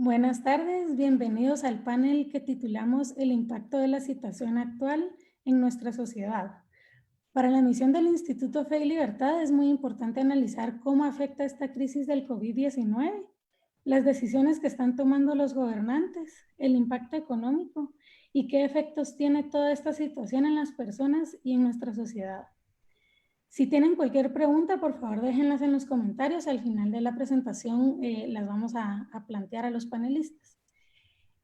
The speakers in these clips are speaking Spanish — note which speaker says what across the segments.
Speaker 1: Buenas tardes, bienvenidos al panel que titulamos El impacto de la situación actual en nuestra sociedad. Para la misión del Instituto Fe y Libertad es muy importante analizar cómo afecta esta crisis del COVID-19, las decisiones que están tomando los gobernantes, el impacto económico y qué efectos tiene toda esta situación en las personas y en nuestra sociedad. Si tienen cualquier pregunta, por favor déjenlas en los comentarios. Al final de la presentación las vamos a plantear a los panelistas.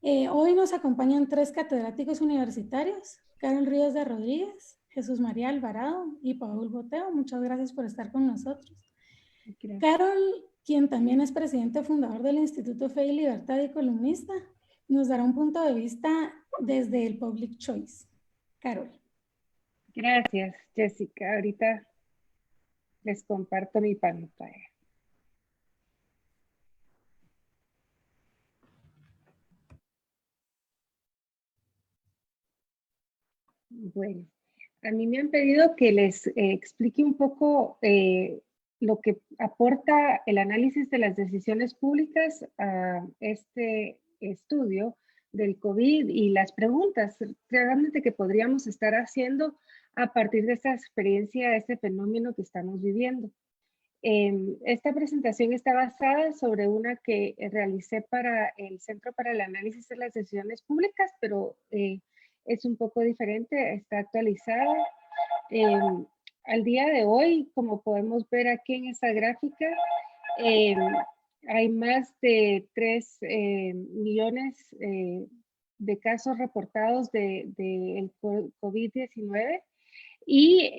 Speaker 1: Hoy nos acompañan tres catedráticos universitarios, Carol Ríos de Rodríguez, Jesús María Alvarado y Paul Boteo. Muchas gracias por estar con nosotros.
Speaker 2: Gracias.
Speaker 1: Carol, quien también es presidente fundador del Instituto Fe y Libertad y columnista, nos dará un punto de vista desde el Public Choice. Carol.
Speaker 2: Gracias, Jessica. Ahorita les comparto mi pantalla. Bueno, a mí me han pedido que les explique un poco lo que aporta el análisis de las decisiones públicas a este estudio del COVID y las preguntas realmente que podríamos estar haciendo a partir de esta experiencia, este fenómeno que estamos viviendo. Esta presentación está basada sobre una que realicé para el Centro para el Análisis de las Decisiones Públicas, pero es un poco diferente, está actualizada. Al día de hoy, como podemos ver aquí en esta gráfica, hay más de 3 millones de casos reportados de COVID-19. Y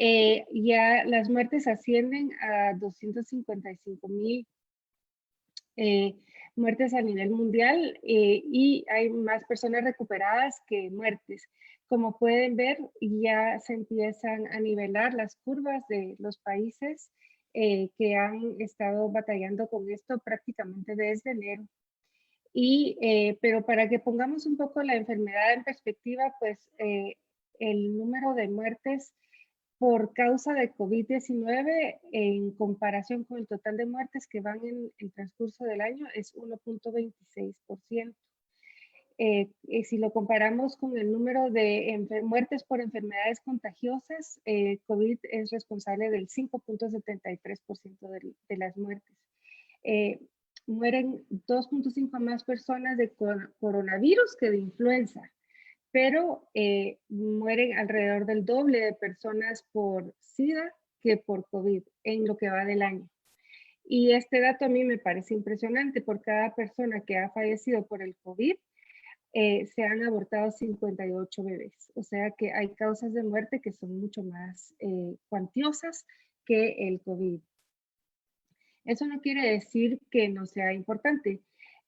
Speaker 2: ya las muertes ascienden a 255,000 muertes a nivel mundial y hay más personas recuperadas que muertes. Como pueden ver, ya se empiezan a nivelar las curvas de los países que han estado batallando con esto prácticamente desde enero. Pero para que pongamos un poco la enfermedad en perspectiva, pues el número de muertes por causa de COVID-19 en comparación con el total de muertes que van en el transcurso del año es 1.26%. Si lo comparamos con el número de muertes por enfermedades contagiosas, COVID es responsable del 5.73% de las muertes. Mueren 2.5 más personas de coronavirus que de influenza, pero mueren alrededor del doble de personas por SIDA que por COVID en lo que va del año. Y este dato a mí me parece impresionante. Por cada persona que ha fallecido por el COVID, se han abortado 58 bebés. O sea que hay causas de muerte que son mucho más cuantiosas que el COVID. Eso no quiere decir que no sea importante.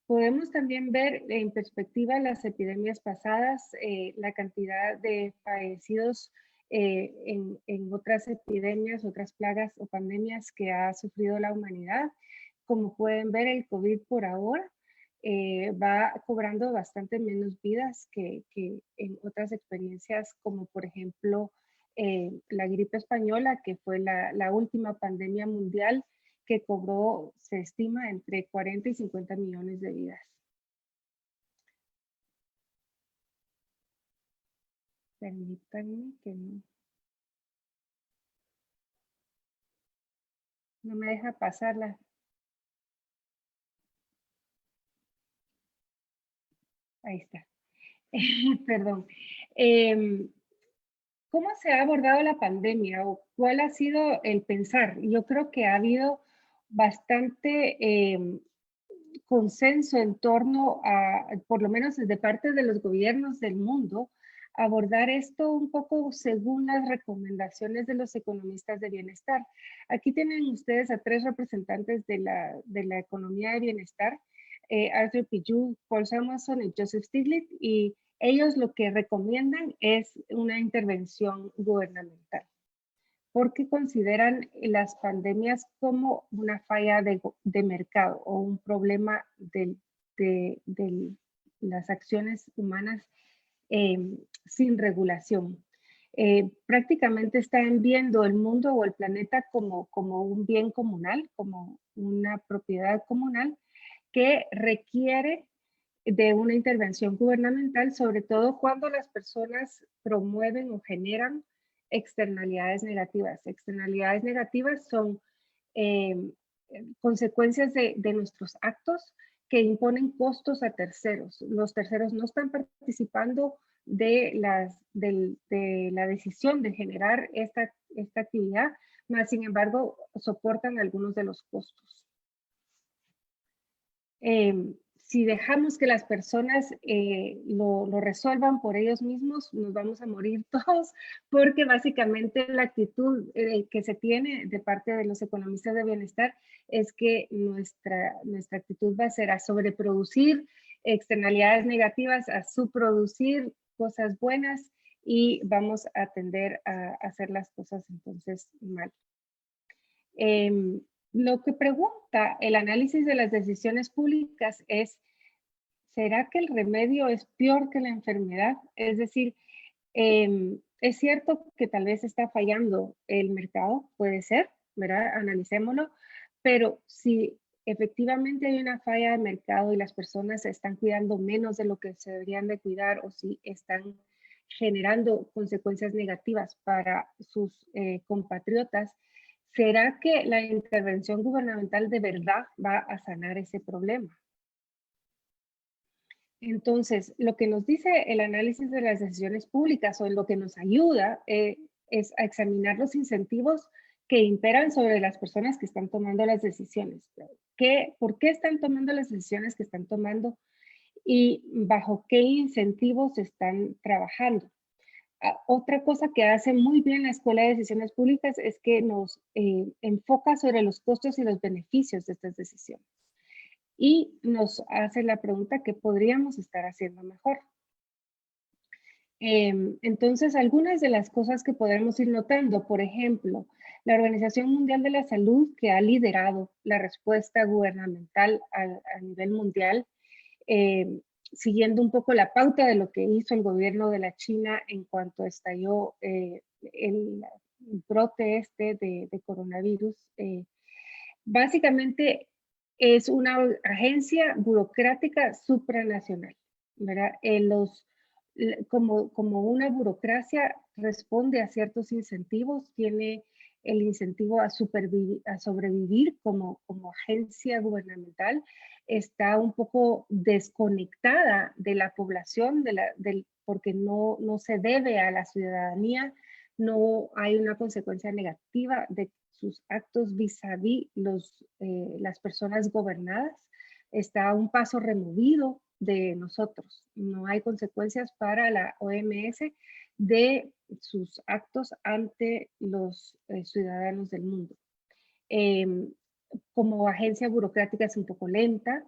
Speaker 2: Podemos también ver en perspectiva las epidemias pasadas, la cantidad de fallecidos en otras epidemias, otras plagas o pandemias que ha sufrido la humanidad. Como pueden ver, el COVID por ahora va cobrando bastante menos vidas que en otras experiencias, como por ejemplo la gripe española, que fue la última pandemia mundial que cobró, se estima, entre 40 y 50 millones de vidas. Permítanme que no me deja pasarla. Ahí está. Perdón. ¿Cómo se ha abordado la pandemia o cuál ha sido el pensar? Yo creo que ha habido bastante consenso en torno a, por lo menos desde parte de los gobiernos del mundo, abordar esto un poco según las recomendaciones de los economistas de bienestar. Aquí tienen ustedes a tres representantes de la economía de bienestar, Arthur Piju, Paul Samuelson y Joseph Stiglitz, y ellos lo que recomiendan es una intervención gubernamental, porque consideran las pandemias como una falla de mercado o un problema de las acciones humanas sin regulación. Prácticamente están viendo el mundo o el planeta como un bien comunal, como una propiedad comunal que requiere de una intervención gubernamental, sobre todo cuando las personas promueven o generan externalidades negativas. Externalidades negativas son eh, consecuencias de nuestros actos que imponen costos a terceros. Los terceros no están participando de la decisión de generar esta actividad, mas sin embargo soportan algunos de los costos. Si dejamos que las personas lo resuelvan por ellos mismos, nos vamos a morir todos, porque básicamente la actitud que se tiene de parte de los economistas de bienestar es que nuestra actitud va a ser a sobreproducir externalidades negativas, a subproducir cosas buenas y vamos a tender a hacer las cosas entonces mal. Lo que pregunta el análisis de las decisiones públicas es, ¿será que el remedio es peor que la enfermedad? Es decir, es cierto que tal vez está fallando el mercado, puede ser, ¿verdad? Analicémoslo, pero si efectivamente hay una falla de mercado y las personas se están cuidando menos de lo que se deberían de cuidar o si están generando consecuencias negativas para sus compatriotas, ¿será que la intervención gubernamental de verdad va a sanar ese problema? Entonces, lo que nos dice el análisis de las decisiones públicas o en lo que nos ayuda es a examinar los incentivos que imperan sobre las personas que están tomando las decisiones. ¿Por qué están tomando las decisiones que están tomando y bajo qué incentivos están trabajando? Otra cosa que hace muy bien la Escuela de Decisiones Públicas es que nos enfoca sobre los costos y los beneficios de estas decisiones y nos hace la pregunta qué podríamos estar haciendo mejor. Entonces, algunas de las cosas que podemos ir notando, por ejemplo, la Organización Mundial de la Salud, que ha liderado la respuesta gubernamental a nivel mundial, siguiendo un poco la pauta de lo que hizo el gobierno de la China en cuanto estalló el brote de coronavirus. Básicamente es una agencia burocrática supranacional, ¿verdad? Como una burocracia responde a ciertos incentivos, tiene el incentivo a sobrevivir como agencia gubernamental, está un poco desconectada de la población, porque no se debe a la ciudadanía, no hay una consecuencia negativa de sus actos vis-a-vis las personas gobernadas, está a un paso removido de nosotros. No hay consecuencias para la OMS de sus actos ante los ciudadanos del mundo. Como agencia burocrática es un poco lenta,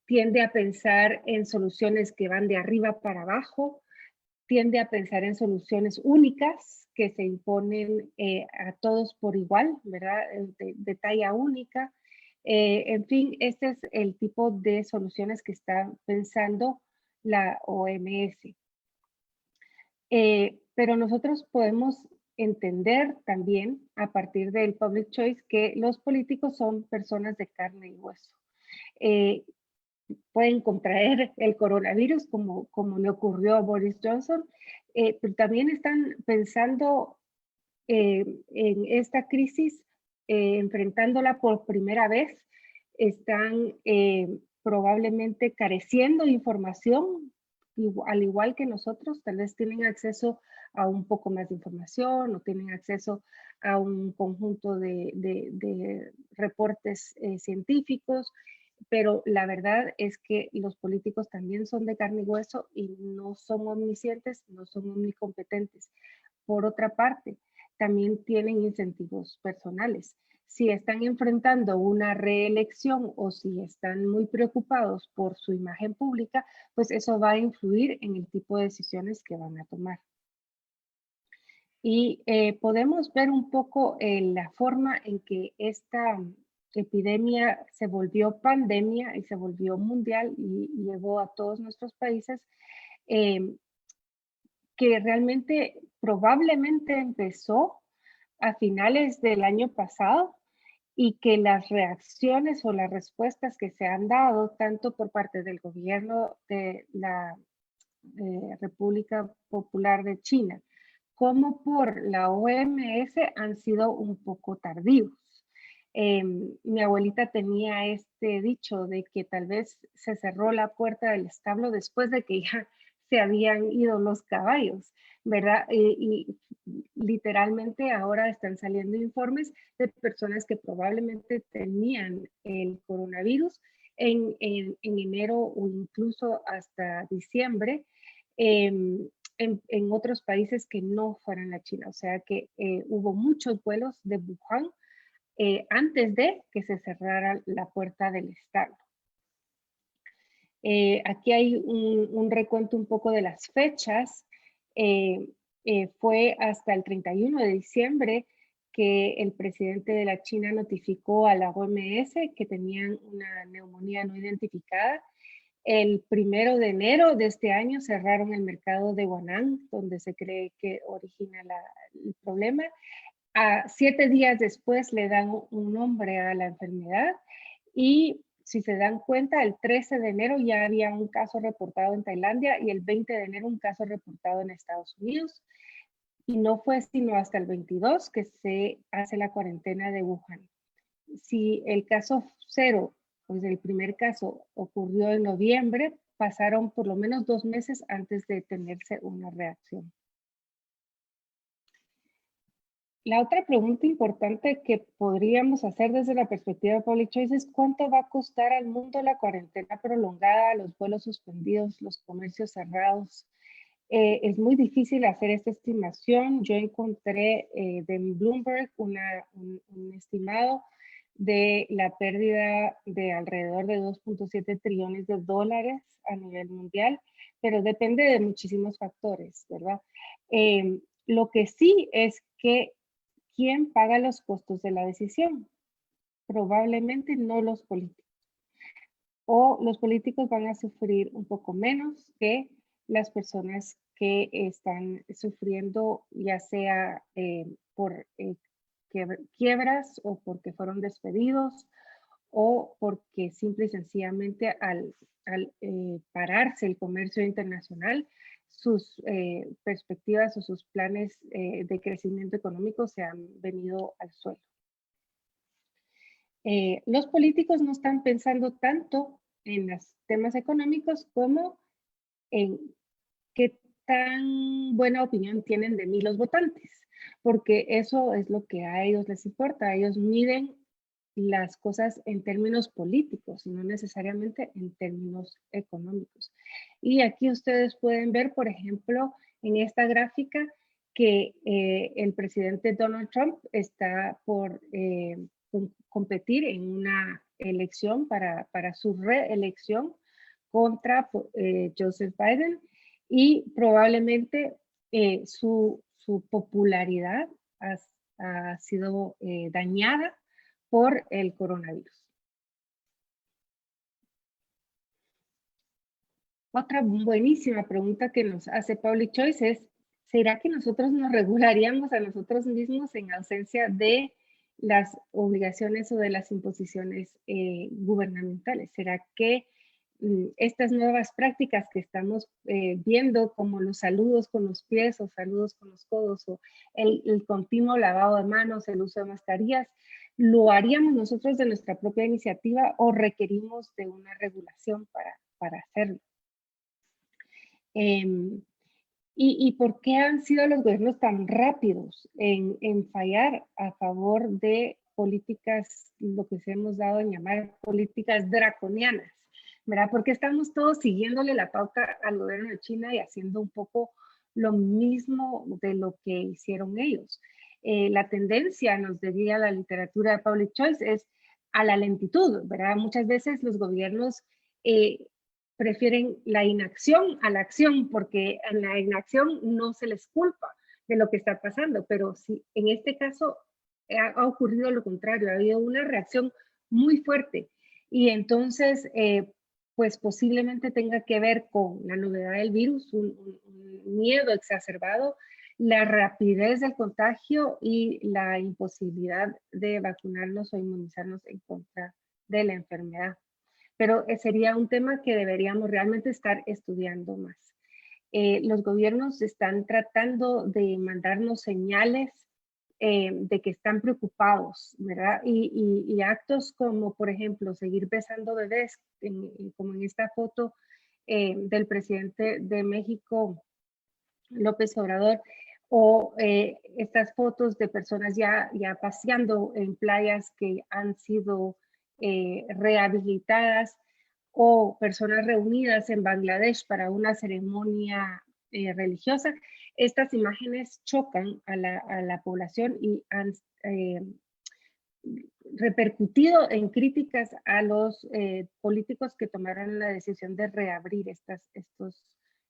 Speaker 2: tiende a pensar en soluciones que van de arriba para abajo, tiende a pensar en soluciones únicas que se imponen a todos por igual, ¿verdad? De talla única. En fin, este es el tipo de soluciones que está pensando la OMS. Pero nosotros podemos entender también a partir del public choice que los políticos son personas de carne y hueso. Pueden contraer el coronavirus como le ocurrió a Boris Johnson, pero también están pensando en esta crisis, enfrentándola por primera vez, están probablemente careciendo de información, al igual que nosotros, tal vez tienen acceso a un poco más de información o tienen acceso a un conjunto de reportes científicos, pero la verdad es que los políticos también son de carne y hueso y no son omniscientes, no son omnicompetentes. Por otra parte, también tienen incentivos personales. Si están enfrentando una reelección o si están muy preocupados por su imagen pública, pues eso va a influir en el tipo de decisiones que van a tomar. Y podemos ver un poco la forma en que esta epidemia se volvió pandemia y se volvió mundial y llevó a todos nuestros países, que realmente probablemente empezó a finales del año pasado y que las reacciones o las respuestas que se han dado, tanto por parte del gobierno de la República Popular de China como por la OMS, han sido un poco tardíos. Mi abuelita tenía este dicho de que tal vez se cerró la puerta del establo después de que ya se habían ido los caballos, ¿verdad? Y literalmente ahora están saliendo informes de personas que probablemente tenían el coronavirus en enero o incluso hasta diciembre, en otros países que no fueran la China. O sea que hubo muchos vuelos de Wuhan antes de que se cerrara la puerta del estado. Aquí hay un recuento un poco de las fechas. Fue hasta el 31 de diciembre que el presidente de la China notificó a la OMS que tenían una neumonía no identificada. El 1 de enero de este año cerraron el mercado de Huanan, donde se cree que origina el problema. 7 días después le dan un nombre a la enfermedad y si se dan cuenta, el 13 de enero ya había un caso reportado en Tailandia y el 20 de enero un caso reportado en Estados Unidos. Y no fue sino hasta el 22 que se hace la cuarentena de Wuhan. Si el caso 0, pues el primer caso ocurrió en noviembre, pasaron por lo menos 2 meses antes de tenerse una reacción. La otra pregunta importante que podríamos hacer desde la perspectiva de Public Choice es ¿cuánto va a costar al mundo la cuarentena prolongada, los vuelos suspendidos, los comercios cerrados? Es muy difícil hacer esta estimación. Yo encontré de Bloomberg un estimado de la pérdida de alrededor de 2.7 trillones de dólares a nivel mundial, pero depende de muchísimos factores, ¿verdad? Lo que sí es que ¿quién paga los costos de la decisión? Probablemente no los políticos. O los políticos van a sufrir un poco menos que las personas que están sufriendo, ya sea por quiebras o porque fueron despedidos o porque simple y sencillamente al pararse el comercio internacional, sus perspectivas o sus planes de crecimiento económico se han venido al suelo. Los políticos no están pensando tanto en los temas económicos como en qué tan buena opinión tienen de mí los votantes, porque eso es lo que a ellos les importa. Ellos miden las cosas en términos políticos, no necesariamente en términos económicos. Y aquí ustedes pueden ver, por ejemplo, en esta gráfica que el presidente Donald Trump está por competir en una elección para su reelección contra Joseph Biden y probablemente su popularidad ha sido dañada por el coronavirus. Otra buenísima pregunta que nos hace Public Choice es, ¿será que nosotros nos regularíamos a nosotros mismos en ausencia de las obligaciones o de las imposiciones gubernamentales? ¿Será que estas nuevas prácticas que estamos viendo, como los saludos con los pies o saludos con los codos o el continuo lavado de manos, el uso de mascarillas, lo haríamos nosotros de nuestra propia iniciativa o requerimos de una regulación para hacerlo? ¿Y por qué han sido los gobiernos tan rápidos en fallar a favor de políticas, lo que se hemos dado en llamar políticas draconianas? ¿Verdad? Porque estamos todos siguiéndole la pauta al gobierno de China y haciendo un poco lo mismo de lo que hicieron ellos. La tendencia, nos diría la literatura de Public Choice, es a la lentitud, ¿verdad? Muchas veces los gobiernos prefieren la inacción a la acción, porque en la inacción no se les culpa de lo que está pasando, pero si en este caso ha ocurrido lo contrario, ha habido una reacción muy fuerte y entonces pues posiblemente tenga que ver con la novedad del virus, un miedo exacerbado la rapidez del contagio y la imposibilidad de vacunarnos o inmunizarnos en contra de la enfermedad. Pero sería un tema que deberíamos realmente estar estudiando más. Los gobiernos están tratando de mandarnos señales de que están preocupados, ¿verdad? Y actos como, por ejemplo, seguir besando bebés, como en esta foto del presidente de México, López Obrador, o estas fotos de personas ya paseando en playas que han sido rehabilitadas, o personas reunidas en Bangladesh para una ceremonia religiosa. Estas imágenes chocan a la población y han repercutido en críticas a los políticos que tomaron la decisión de reabrir estos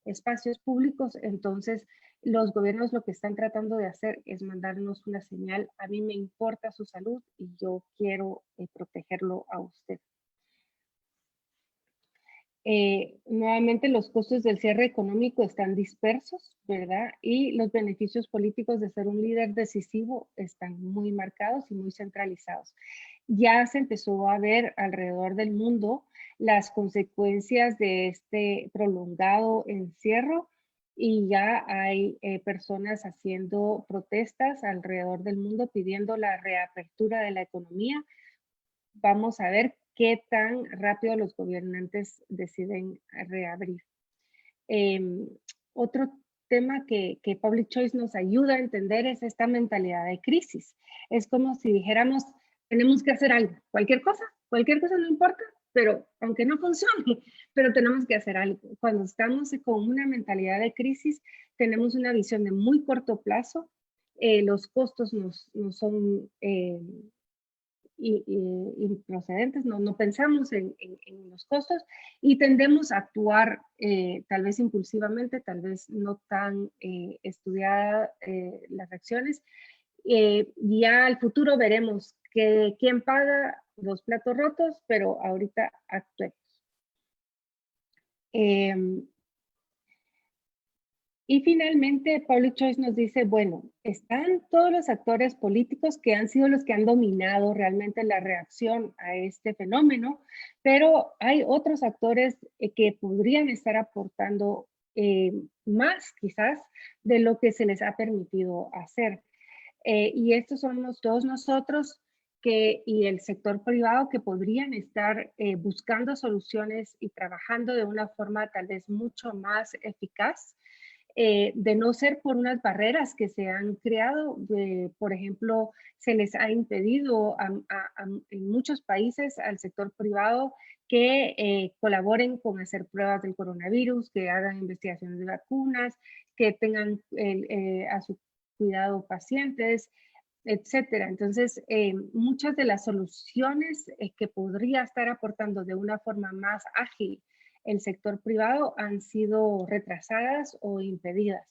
Speaker 2: espacios públicos. Entonces, los gobiernos lo que están tratando de hacer es mandarnos una señal: a mí me importa su salud y yo quiero protegerlo a usted. Nuevamente, los costos del cierre económico están dispersos, ¿verdad? Y los beneficios políticos de ser un líder decisivo están muy marcados y muy centralizados. Ya se empezó a ver alrededor del mundo las consecuencias de este prolongado encierro, y ya hay personas haciendo protestas alrededor del mundo pidiendo la reapertura de la economía. Vamos a ver qué tan rápido los gobernantes deciden reabrir. Otro tema que Public Choice nos ayuda a entender es esta mentalidad de crisis. Es como si dijéramos: tenemos que hacer algo, cualquier cosa no importa, pero aunque no funcione, pero tenemos que hacer algo. Cuando estamos con una mentalidad de crisis, tenemos una visión de muy corto plazo. Los costos no son improcedentes, no pensamos en los costos, y tendemos a actuar tal vez impulsivamente, tal vez no tan estudiadas las acciones. Ya al futuro veremos quién paga los platos rotos, pero ahorita actuemos. Y finalmente, Public Choice nos dice, bueno, están todos los actores políticos que han sido los que han dominado realmente la reacción a este fenómeno, pero hay otros actores que podrían estar aportando más quizás de lo que se les ha permitido hacer. Y estos somos todos nosotros y el sector privado, que podrían estar buscando soluciones y trabajando de una forma tal vez mucho más eficaz, de no ser por unas barreras que se han creado. Por ejemplo, se les ha impedido en muchos países al sector privado que colaboren con hacer pruebas del coronavirus, que hagan investigaciones de vacunas, que tengan a su cuidado pacientes, etcétera. Entonces, muchas de las soluciones que podría estar aportando de una forma más ágil el sector privado han sido retrasadas o impedidas.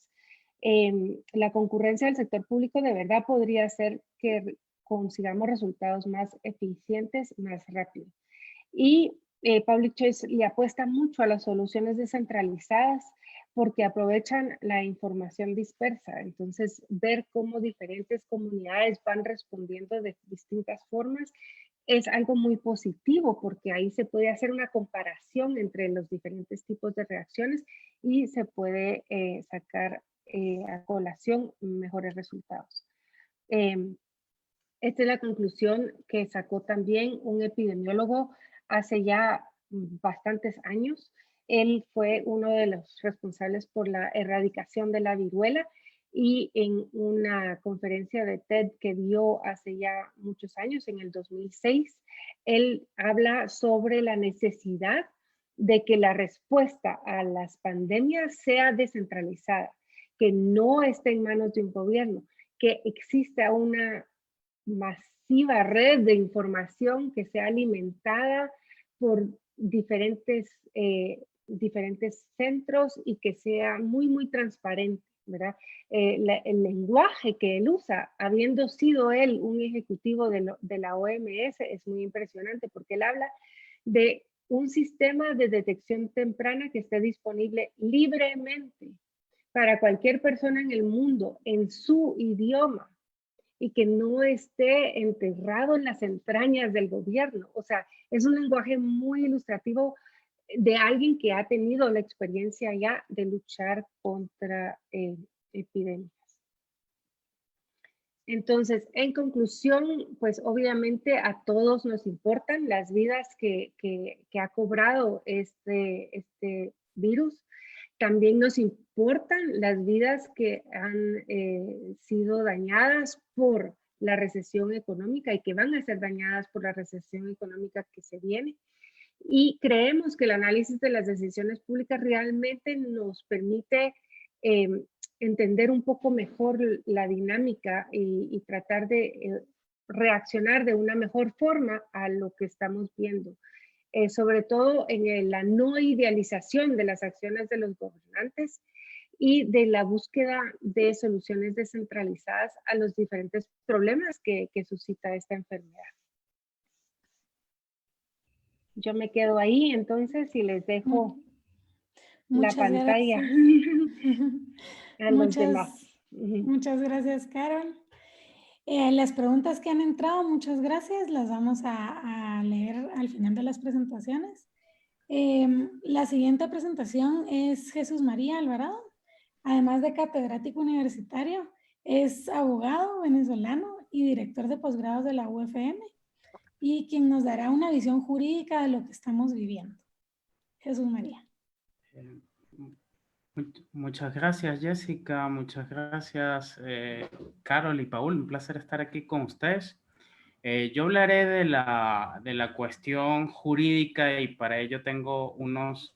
Speaker 2: La concurrencia del sector público de verdad podría hacer que consigamos resultados más eficientes, más rápido. Y Public Choice le apuesta mucho a las soluciones descentralizadas porque aprovechan la información dispersa. Entonces, ver cómo diferentes comunidades van respondiendo de distintas formas es algo muy positivo, porque ahí se puede hacer una comparación entre los diferentes tipos de reacciones y se puede sacar a colación mejores resultados. Esta es la conclusión que sacó también un epidemiólogo hace ya bastantes años. Él fue uno de los responsables por la erradicación de la viruela, y en una conferencia de TED que dio hace ya muchos años, en el 2006, él habla sobre la necesidad de que la respuesta a las pandemias sea descentralizada, que no esté en manos de un gobierno, que exista una masiva red de información que sea alimentada por diferentes centros y que sea muy, muy transparente, ¿verdad? El lenguaje que él usa, habiendo sido él un ejecutivo de la OMS, es muy impresionante, porque él habla de un sistema de detección temprana que esté disponible libremente para cualquier persona en el mundo en su idioma y que no esté enterrado en las entrañas del gobierno. O sea, es un lenguaje muy ilustrativo de alguien que ha tenido la experiencia ya de luchar contra epidemias. Entonces, en conclusión, pues obviamente a todos nos importan las vidas que ha cobrado este virus. También nos importan las vidas que han sido dañadas por la recesión económica y que van a ser dañadas por la recesión económica que se viene. Y creemos que el análisis de las decisiones públicas realmente nos permite entender un poco mejor la dinámica y tratar de reaccionar de una mejor forma a lo que estamos viendo. Sobre todo en la no idealización de las acciones de los gobernantes y de la búsqueda de soluciones descentralizadas a los diferentes problemas que suscita esta enfermedad. Yo me quedo ahí entonces y les dejo la pantalla a los demás.
Speaker 1: Muchas gracias, Carol. Las preguntas que han entrado, muchas gracias, las vamos a leer al final de las presentaciones. La siguiente presentación es Jesús María Alvarado. Además de catedrático universitario, es abogado venezolano y director de posgrados de la UFM, y quien nos dará una visión jurídica de lo que estamos viviendo. Jesús María.
Speaker 3: Muchas gracias, Jessica. Muchas gracias, Carol y Paul. Un placer estar aquí con ustedes. Yo hablaré de la cuestión jurídica y para ello tengo unos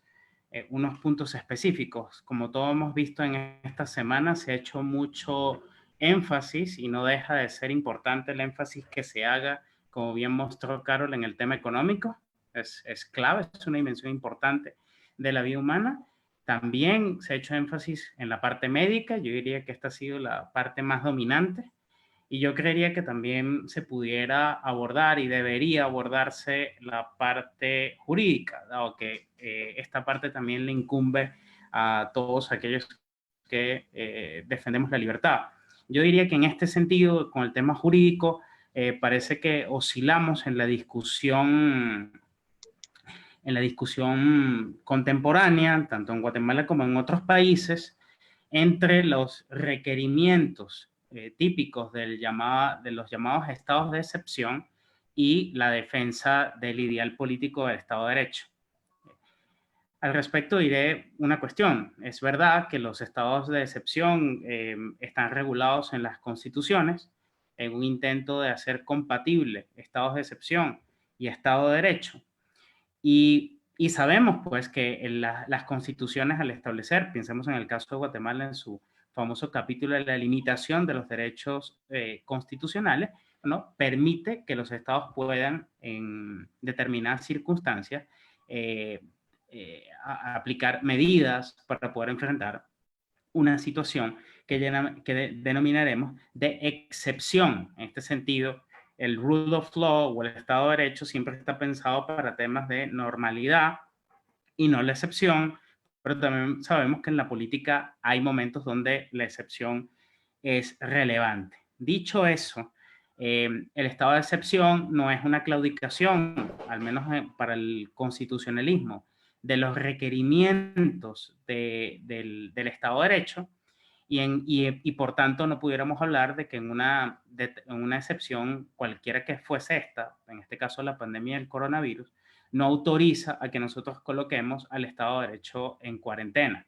Speaker 3: puntos específicos. Como todos hemos visto en esta semana, se ha hecho mucho énfasis y no deja de ser importante el énfasis que se haga, como bien mostró Carol, en el tema económico. Es clave, es una dimensión importante de la vida humana. También se ha hecho énfasis en la parte médica. Yo diría que esta ha sido la parte más dominante. Y yo creería que también se pudiera abordar y debería abordarse la parte jurídica, dado que esta parte también le incumbe a todos aquellos que defendemos la libertad. Yo diría que en este sentido, con el tema jurídico, parece que oscilamos en la discusión contemporánea, tanto en Guatemala como en otros países, entre los requerimientos típicos de los llamados estados de excepción y la defensa del ideal político del Estado de Derecho. Al respecto diré una cuestión. Es verdad que los estados de excepción están regulados en las constituciones en un intento de hacer compatible estados de excepción y Estado de Derecho. Y sabemos pues que en las constituciones al establecer, pensemos en el caso de Guatemala en su famoso capítulo de la limitación de los derechos constitucionales, ¿no? Permite que los estados puedan en determinadas circunstancias aplicar medidas para poder enfrentar una situación que denominaremos de excepción. En este sentido, el rule of law o el Estado de Derecho siempre está pensado para temas de normalidad y no la excepción, pero también sabemos que en la política hay momentos donde la excepción es relevante. Dicho eso, el estado de excepción no es una claudicación, al menos para el constitucionalismo, de los requerimientos del Estado de Derecho, y por tanto no pudiéramos hablar de que en una excepción, cualquiera que fuese esta, en este caso la pandemia del coronavirus, no autoriza a que nosotros coloquemos al Estado de Derecho en cuarentena.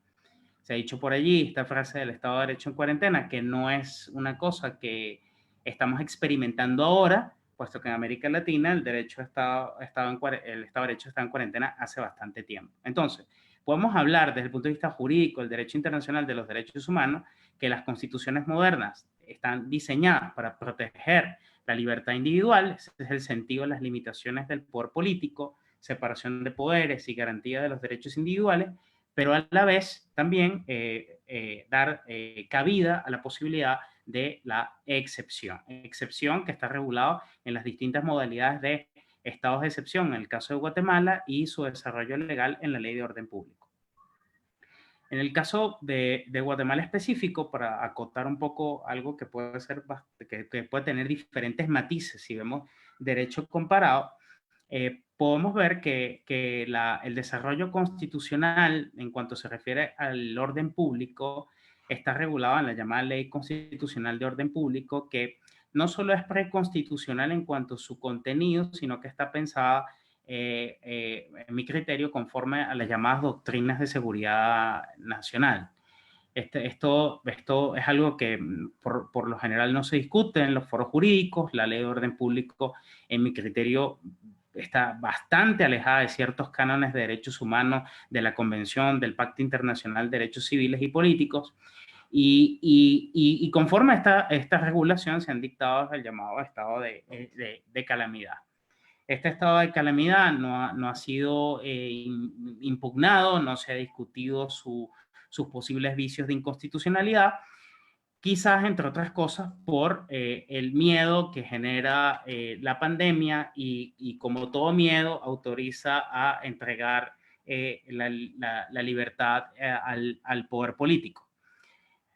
Speaker 3: Se ha dicho por allí esta frase del Estado de Derecho en cuarentena, que no es una cosa que estamos experimentando ahora, puesto que en América Latina el el Estado de Derecho está en cuarentena hace bastante tiempo. Entonces, podemos hablar desde el punto de vista jurídico, el derecho internacional de los derechos humanos, que las constituciones modernas están diseñadas para proteger la libertad individual. Ese es el sentido de las limitaciones del poder político, separación de poderes y garantía de los derechos individuales, pero a la vez también dar cabida a la posibilidad de la excepción que está regulado en las distintas modalidades de estados de excepción en el caso de Guatemala y su desarrollo legal en la Ley de Orden Público. En el caso de Guatemala específico, para acotar un poco algo que puede ser, que puede tener diferentes matices, si vemos derecho comparado, podemos ver que el desarrollo constitucional en cuanto se refiere al orden público está regulado en la llamada Ley Constitucional de Orden Público, que no solo es preconstitucional en cuanto a su contenido, sino que está pensada, en mi criterio, conforme a las llamadas doctrinas de seguridad nacional. Esto es algo que por lo general no se discute en los foros jurídicos. La Ley de Orden Público, en mi criterio, está bastante alejada de ciertos cánones de derechos humanos, de la Convención, del Pacto Internacional de Derechos Civiles y Políticos. Y conforme a esta regulación se han dictado el llamado estado de calamidad. Este estado de calamidad no ha sido impugnado, no se ha discutido sus posibles vicios de inconstitucionalidad, quizás, entre otras cosas, por el miedo que genera la pandemia y como todo miedo autoriza a entregar la libertad al poder político.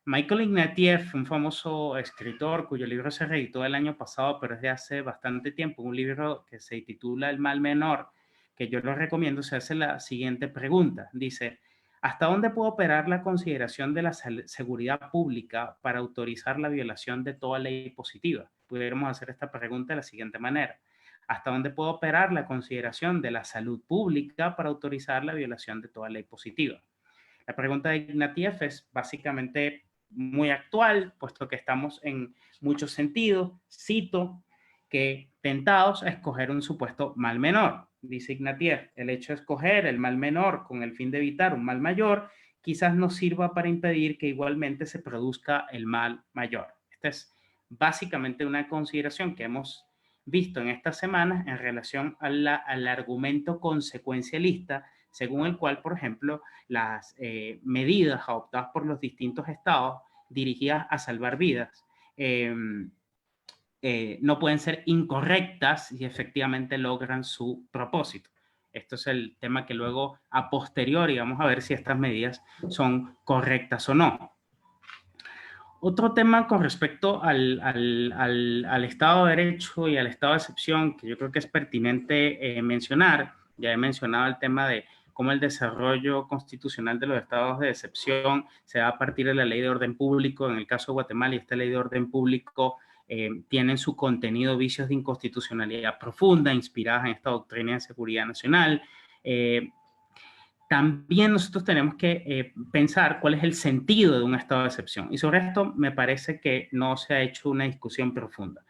Speaker 3: Michael Ignatieff, un famoso escritor cuyo libro se reeditó el año pasado, pero es de hace bastante tiempo, un libro que se titula El mal menor, que yo lo recomiendo, se hace la siguiente pregunta. Dice, ¿hasta dónde puede operar la consideración de la seguridad pública para autorizar la violación de toda ley positiva? Pudiéramos hacer esta pregunta de la siguiente manera. ¿Hasta dónde puede operar la consideración de la salud pública para autorizar la violación de toda ley positiva? La pregunta de Ignatieff es básicamente muy actual, puesto que estamos en muchos sentidos, cito, que tentados a escoger un supuesto mal menor. Dice Ignatieff, el hecho de escoger el mal menor con el fin de evitar un mal mayor quizás nos sirva para impedir que igualmente se produzca el mal mayor. Esta es básicamente una consideración que hemos visto en estas semanas en relación al argumento consecuencialista, según el cual, por ejemplo, las medidas adoptadas por los distintos estados dirigidas a salvar vidas no pueden ser incorrectas si efectivamente logran su propósito. Esto es el tema que luego, a posteriori, vamos a ver si estas medidas son correctas o no. Otro tema con respecto al Estado de Derecho y al Estado de Excepción, que yo creo que es pertinente mencionar, ya he mencionado el tema de cómo el desarrollo constitucional de los estados de excepción se da a partir de la Ley de Orden Público. En el caso de Guatemala, y esta Ley de Orden Público tiene en su contenido vicios de inconstitucionalidad profunda, inspiradas en esta doctrina de seguridad nacional. También nosotros tenemos que pensar cuál es el sentido de un estado de excepción. Y sobre esto me parece que no se ha hecho una discusión profunda.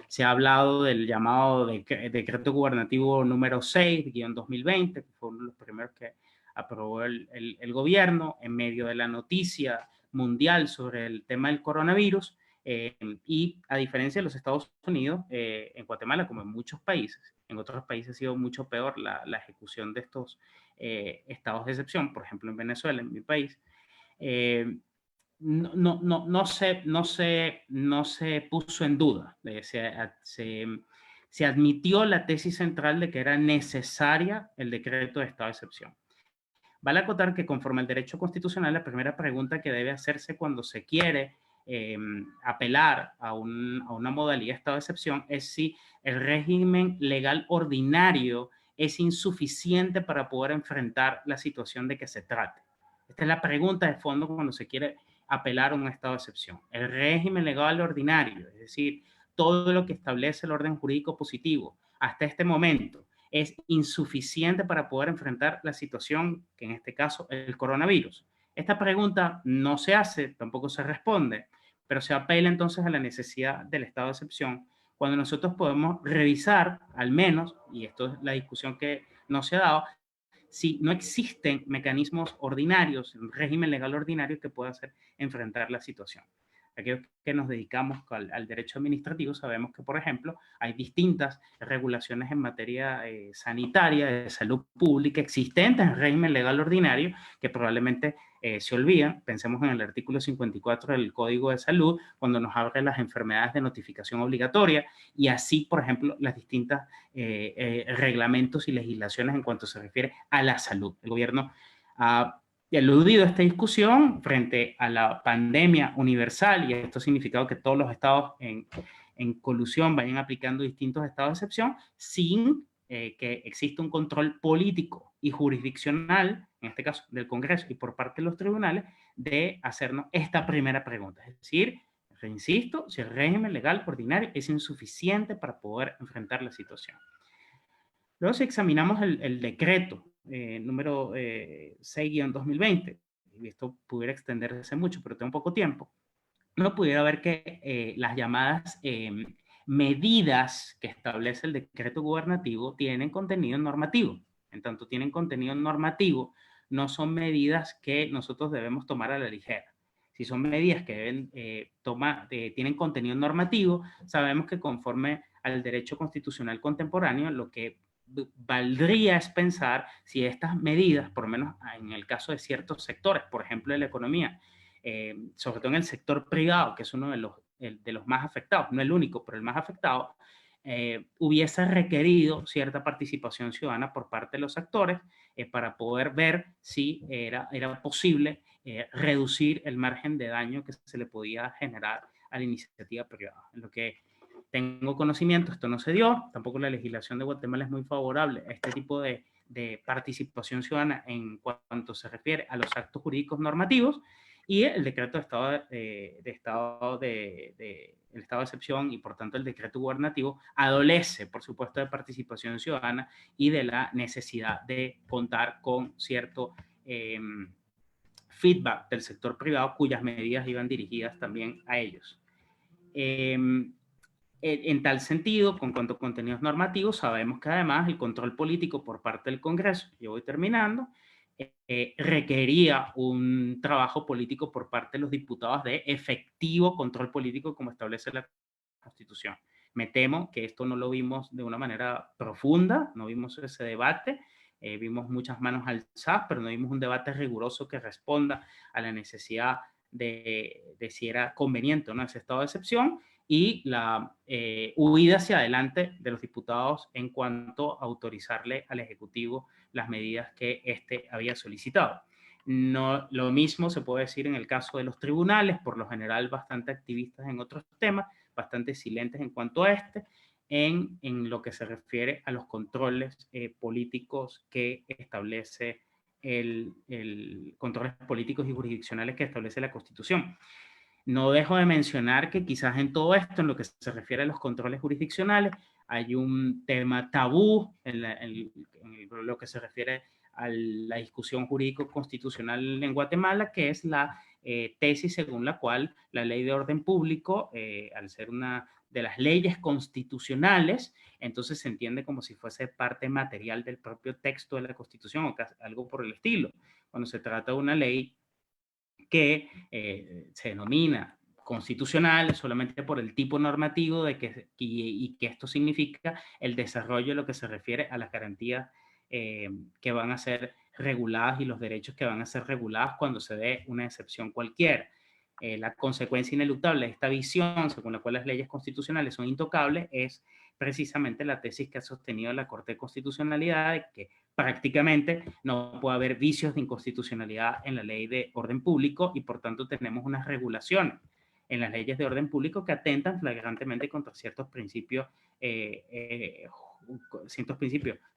Speaker 3: Se ha hablado del llamado decreto gubernativo número 6-2020, que fue uno de los primeros que aprobó el gobierno en medio de la noticia mundial sobre el tema del coronavirus. Y a diferencia de los Estados Unidos, en Guatemala, como en muchos países, en otros países ha sido mucho peor la ejecución de estos estados de excepción, por ejemplo en Venezuela, en mi país, no se puso en duda, se admitió la tesis central de que era necesaria el decreto de estado de excepción. Vale acotar que conforme al derecho constitucional, la primera pregunta que debe hacerse cuando se quiere apelar a una modalidad de estado de excepción es si el régimen legal ordinario es insuficiente para poder enfrentar la situación de que se trate. Esta es la pregunta de fondo cuando se quiere apelar a un estado de excepción. El régimen legal ordinario, es decir, todo lo que establece el orden jurídico positivo hasta este momento, es insuficiente para poder enfrentar la situación que en este caso es el coronavirus. Esta pregunta no se hace, tampoco se responde, pero se apela entonces a la necesidad del estado de excepción cuando nosotros podemos revisar, al menos, y esto es la discusión que no se ha dado, si no existen mecanismos ordinarios, un régimen legal ordinario que pueda hacer enfrentar la situación. Aquellos que nos dedicamos al derecho administrativo sabemos que, por ejemplo, hay distintas regulaciones en materia sanitaria, de salud pública, existentes en régimen legal ordinario, que probablemente se olvidan. Pensemos en el artículo 54 del Código de Salud, cuando nos abre las enfermedades de notificación obligatoria, y así, por ejemplo, las distintas reglamentos y legislaciones en cuanto se refiere a la salud. El gobierno ha eludido esta discusión frente a la pandemia universal, y esto ha significado que todos los estados en colusión vayan aplicando distintos estados de excepción sin que exista un control político y jurisdiccional, en este caso del Congreso y por parte de los tribunales, de hacernos esta primera pregunta. Es decir, reinsisto, si el régimen legal ordinario es insuficiente para poder enfrentar la situación. Luego, si examinamos el decreto número 6-2020, y esto pudiera extenderse mucho, pero tengo poco tiempo, uno pudiera ver que las llamadas medidas que establece el decreto gubernativo tienen contenido normativo. En tanto tienen contenido normativo, no son medidas que nosotros debemos tomar a la ligera. Si son medidas que deben tienen contenido normativo, sabemos que conforme al derecho constitucional contemporáneo, lo que valdría es pensar si estas medidas, por lo menos en el caso de ciertos sectores, por ejemplo de la economía, sobre todo en el sector privado, que es uno de los más afectados, no el único, pero el más afectado, hubiese requerido cierta participación ciudadana por parte de los actores para poder ver si era posible reducir el margen de daño que se le podía generar a la iniciativa privada. En lo que tengo conocimiento, esto no se dio, tampoco la legislación de Guatemala es muy favorable a este tipo de participación ciudadana en cuanto se refiere a los actos jurídicos normativos, y el decreto de estado de excepción y por tanto el decreto gubernativo adolece, por supuesto, de participación ciudadana y de la necesidad de contar con cierto feedback del sector privado cuyas medidas iban dirigidas también a ellos. En tal sentido, con cuanto a contenidos normativos, sabemos que además el control político por parte del Congreso, yo voy terminando, requería un trabajo político por parte de los diputados de efectivo control político como establece la Constitución. Me temo que esto no lo vimos de una manera profunda, no vimos ese debate, vimos muchas manos alzadas, pero no vimos un debate riguroso que responda a la necesidad de si era conveniente o no ese estado de excepción, y la huida hacia adelante de los diputados en cuanto a autorizarle al Ejecutivo las medidas que éste había solicitado. No, lo mismo se puede decir en el caso de los tribunales, por lo general bastante activistas en otros temas, bastante silentes en cuanto a en lo que se refiere a los controles políticos que establece controles políticos y jurisdiccionales que establece la Constitución. No dejo de mencionar que quizás en todo esto, en lo que se refiere a los controles jurisdiccionales, hay un tema tabú en lo que se refiere a la discusión jurídico-constitucional en Guatemala, que es la tesis según la cual la ley de orden público, al ser una de las leyes constitucionales, entonces se entiende como si fuese parte material del propio texto de la Constitución o algo por el estilo. Cuando se trata de una ley que se denomina constitucional solamente por el tipo normativo y que esto significa el desarrollo de lo que se refiere a las garantías que van a ser reguladas y los derechos que van a ser regulados cuando se dé una excepción cualquiera. La consecuencia ineluctable de esta visión, según la cual las leyes constitucionales son intocables, es precisamente la tesis que ha sostenido la Corte de Constitucionalidad, de que prácticamente no puede haber vicios de inconstitucionalidad en la ley de orden público y por tanto tenemos unas regulaciones en las leyes de orden público que atentan flagrantemente contra ciertos principios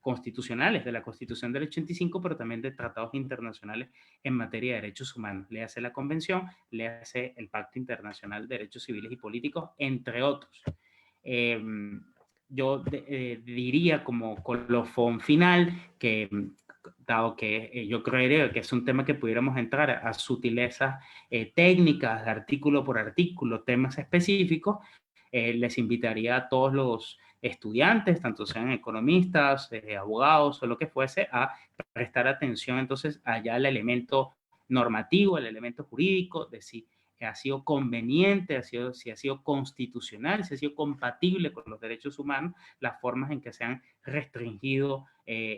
Speaker 3: constitucionales de la Constitución del 85, pero también de tratados internacionales en materia de derechos humanos. Léase la Convención, léase el Pacto Internacional de Derechos Civiles y Políticos, entre otros. Yo diría como colofón final que, dado que yo creería que es un tema que pudiéramos entrar a sutilezas técnicas, de artículo por artículo, temas específicos, les invitaría a todos los estudiantes, tanto sean economistas, abogados o lo que fuese, a prestar atención entonces allá al elemento normativo, al elemento jurídico, de si ha sido conveniente, si ha sido constitucional, si ha sido compatible con los derechos humanos, las formas en que se han restringido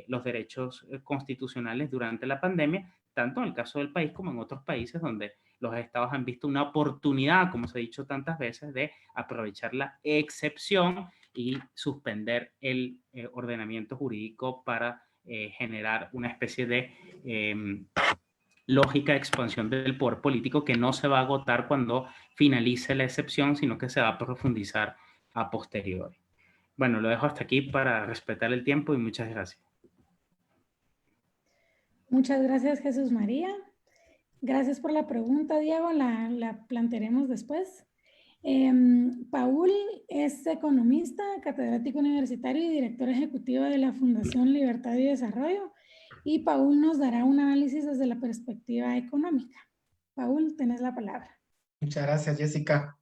Speaker 3: los derechos constitucionales durante la pandemia, tanto en el caso del país como en otros países donde los estados han visto una oportunidad, como se ha dicho tantas veces, de aprovechar la excepción y suspender el ordenamiento jurídico para generar una especie de lógica de expansión del poder político que no se va a agotar cuando finalice la excepción, sino que se va a profundizar a posteriori. Bueno, lo dejo hasta aquí para respetar el tiempo y muchas gracias.
Speaker 1: Muchas gracias, Jesús María. Gracias por la pregunta, Diego. La plantearemos después. Paul es economista, catedrático universitario y director ejecutivo de la Fundación Libertad y Desarrollo. Y Paul nos dará un análisis desde la perspectiva económica. Paul, tenés la palabra.
Speaker 4: Muchas gracias, Jessica.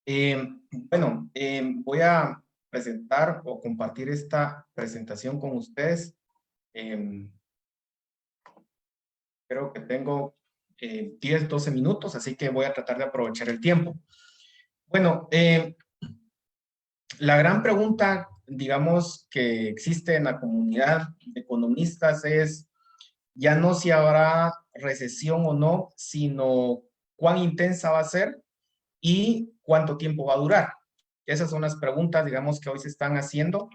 Speaker 4: Voy a presentar o compartir esta presentación con ustedes. Creo que tengo 10, 12 minutos, así que voy a tratar de aprovechar el tiempo. Bueno, la gran pregunta, digamos, que existe en la comunidad de economistas es ya no si habrá recesión o no, sino cuán intensa va a ser y cuánto tiempo va a durar. Esas son las preguntas, digamos, que hoy se están haciendo.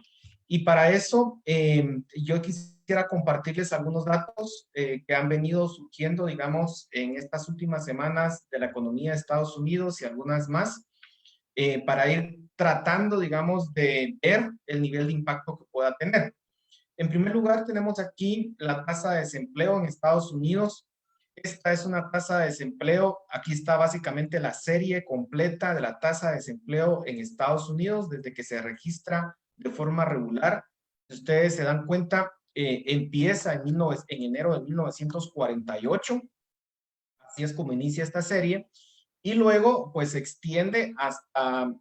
Speaker 4: Y para eso, yo quisiera compartirles algunos datos que han venido surgiendo, digamos, en estas últimas semanas de la economía de Estados Unidos y algunas más, para ir tratando, digamos, de ver el nivel de impacto que pueda tener. En primer lugar, tenemos aquí la tasa de desempleo en Estados Unidos. Esta es una tasa de desempleo. Aquí está básicamente la serie completa de la tasa de desempleo en Estados Unidos desde que se registra de forma regular. Si ustedes se dan cuenta, empieza en enero de 1948. Así es como inicia esta serie. Y luego, pues, se extiende hasta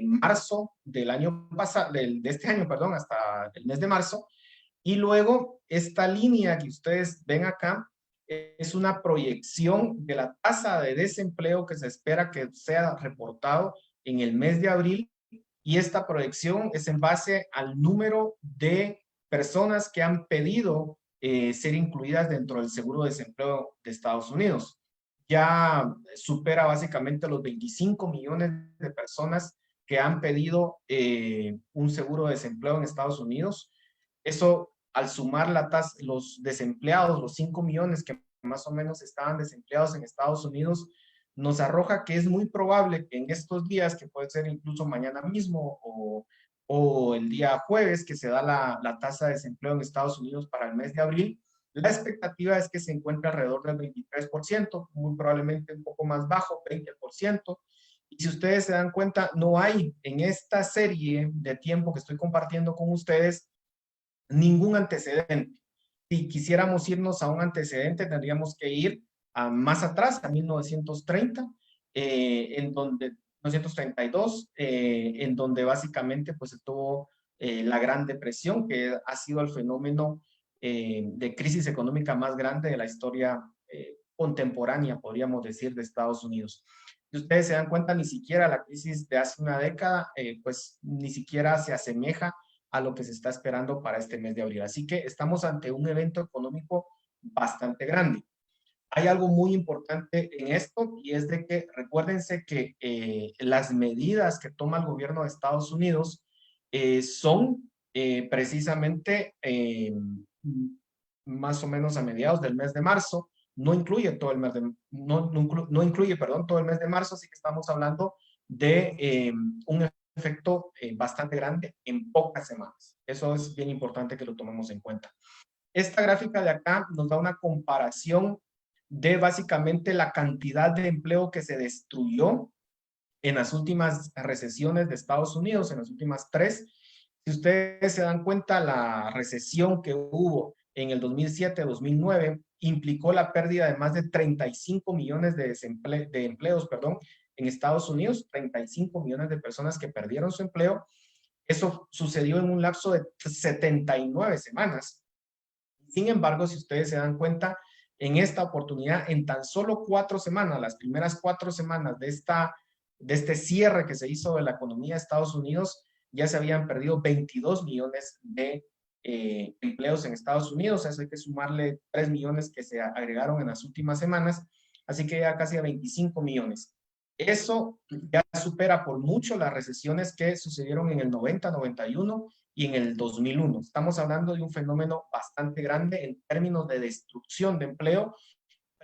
Speaker 4: marzo del año pasado, de este año, perdón, hasta el mes de marzo. Y luego, esta línea que ustedes ven acá es una proyección de la tasa de desempleo que se espera que sea reportado en el mes de abril. Y esta proyección es en base al número de personas que han pedido ser incluidas dentro del seguro de desempleo de Estados Unidos. Ya supera básicamente los 25 millones de personas que han pedido un seguro de desempleo en Estados Unidos. Eso, al sumar la tasa, los desempleados, los 5 millones que más o menos estaban desempleados en Estados Unidos, nos arroja que es muy probable que en estos días, que puede ser incluso mañana mismo o el día jueves, que se da la tasa de desempleo en Estados Unidos para el mes de abril, la expectativa es que se encuentre alrededor del 23%, muy probablemente un poco más bajo, 20%. Y si ustedes se dan cuenta, no hay en esta serie de tiempo que estoy compartiendo con ustedes ningún antecedente. Si quisiéramos irnos a un antecedente, tendríamos que ir más atrás, a 1930, en donde 1932, en donde básicamente pues se tuvo la Gran Depresión, que ha sido el fenómeno de crisis económica más grande de la historia contemporánea, podríamos decir, de Estados Unidos. Si ustedes se dan cuenta, ni siquiera la crisis de hace una década, pues ni siquiera se asemeja a lo que se está esperando para este mes de abril. Así que estamos ante un evento económico bastante grande. Hay algo muy importante en esto y es de que recuérdense que las medidas que toma el gobierno de Estados Unidos son precisamente más o menos a mediados del mes de marzo. No incluye todo el mes de, no incluye, perdón, todo el mes de marzo, así que estamos hablando de un efecto bastante grande en pocas semanas. Eso es bien importante que lo tomemos en cuenta. Esta gráfica de acá nos da una comparación de básicamente la cantidad de empleo que se destruyó en las últimas recesiones de Estados Unidos, en las últimas 3. Si ustedes se dan cuenta, la recesión que hubo en el 2007-2009 implicó la pérdida de más de 35 millones de empleos, en Estados Unidos, 35 millones de personas que perdieron su empleo. Eso sucedió en un lapso de 79 semanas. Sin embargo, si ustedes se dan cuenta, en esta oportunidad, en tan solo 4 semanas, las primeras 4 semanas de este cierre que se hizo de la economía de Estados Unidos, ya se habían perdido 22 millones de empleos en Estados Unidos. A eso hay que sumarle 3 millones que se agregaron en las últimas semanas, así que ya casi a 25 millones. Eso ya supera por mucho las recesiones que sucedieron en el 90, 91 y en el 2001. Estamos hablando de un fenómeno bastante grande en términos de destrucción de empleo,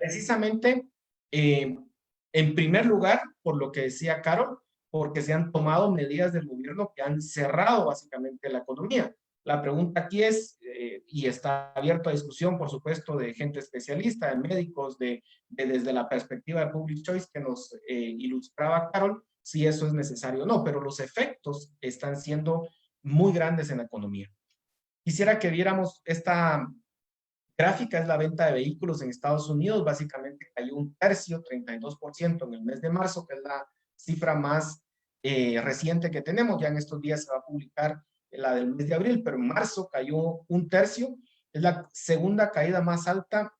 Speaker 4: Precisamente, en primer lugar, por lo que decía Carol, porque se han tomado medidas del gobierno que han cerrado básicamente la economía. La pregunta aquí es, y está abierto a discusión, por supuesto, de gente especialista, de médicos, desde la perspectiva de Public Choice que nos ilustraba Carol, si eso es necesario o no, pero los efectos están siendo muy grandes en la economía. Quisiera que viéramos esta gráfica, es la venta de vehículos en Estados Unidos, básicamente cayó un tercio, 32% en el mes de marzo, que es la cifra más reciente que tenemos. Ya en estos días se va a publicar la del mes de abril, pero en marzo cayó un tercio. Es la segunda caída más alta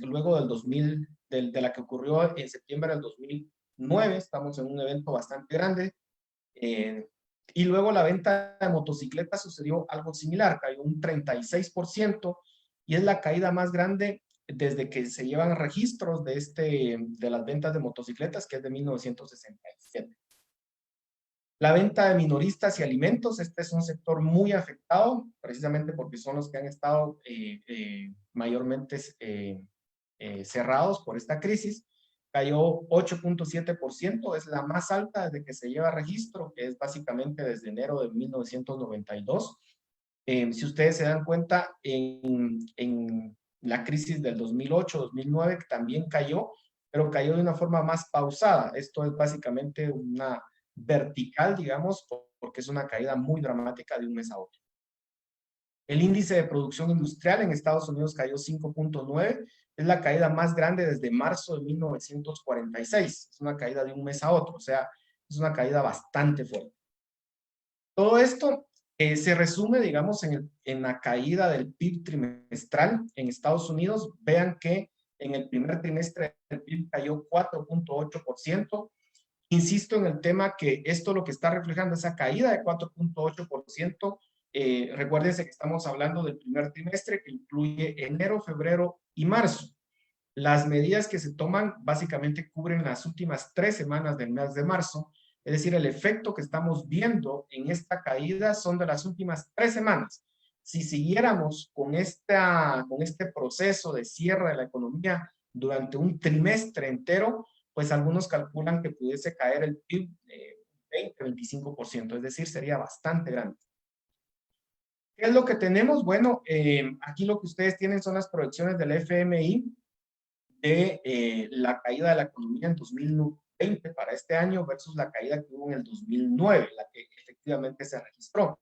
Speaker 4: luego del 2000, de la que ocurrió en septiembre del 2009. Estamos en un evento bastante grande. Y luego la venta de motocicletas sucedió algo similar, cayó un 36% y es la caída más grande desde que se llevan registros de las ventas de motocicletas, que es de 1967. La venta de minoristas y alimentos, este es un sector muy afectado, precisamente porque son los que han estado mayormente cerrados por esta crisis. Cayó 8.7%, es la más alta desde que se lleva registro, que es básicamente desde enero de 1992. Si ustedes se dan cuenta, en la crisis del 2008-2009 también cayó, pero cayó de una forma más pausada. Esto es básicamente una vertical, digamos, porque es una caída muy dramática de un mes a otro. El índice de producción industrial en Estados Unidos cayó 5.9, es la caída más grande desde marzo de 1946. Es una caída de un mes a otro, o sea, es una caída bastante fuerte. Todo esto se resume, digamos, en la caída del PIB trimestral en Estados Unidos. Vean que en el primer trimestre el PIB cayó 4.8%. Insisto en el tema que esto lo que está reflejando, esa caída de 4.8%, recuérdense que estamos hablando del primer trimestre que incluye enero, febrero y marzo. Las medidas que se toman básicamente cubren las últimas 3 semanas del mes de marzo, es decir, el efecto que estamos viendo en esta caída son de las últimas 3 semanas. Si siguiéramos con este proceso de cierre de la economía durante un trimestre entero, pues algunos calculan que pudiese caer el PIB 20-25%, es decir, sería bastante grande. ¿Qué es lo que tenemos? Bueno, aquí lo que ustedes tienen son las proyecciones del FMI de la caída de la economía en 2020 para este año versus la caída que hubo en el 2009, la que efectivamente se registró.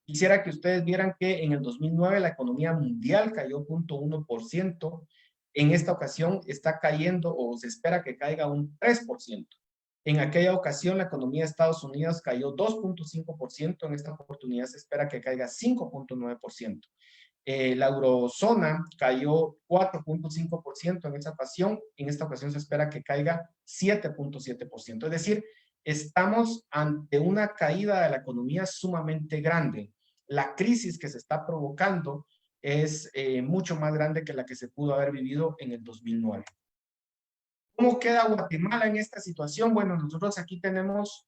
Speaker 4: Quisiera que ustedes vieran que en el 2009 la economía mundial cayó 0.1%, en esta ocasión está cayendo o se espera que caiga un 3%. En aquella ocasión la economía de Estados Unidos cayó 2.5%, en esta oportunidad se espera que caiga 5.9%. La eurozona cayó 4.5% en esta ocasión se espera que caiga 7.7%. Es decir, estamos ante una caída de la economía sumamente grande. La crisis que se está provocando es mucho más grande que la que se pudo haber vivido en el 2009. ¿Cómo queda Guatemala en esta situación? Bueno, nosotros aquí tenemos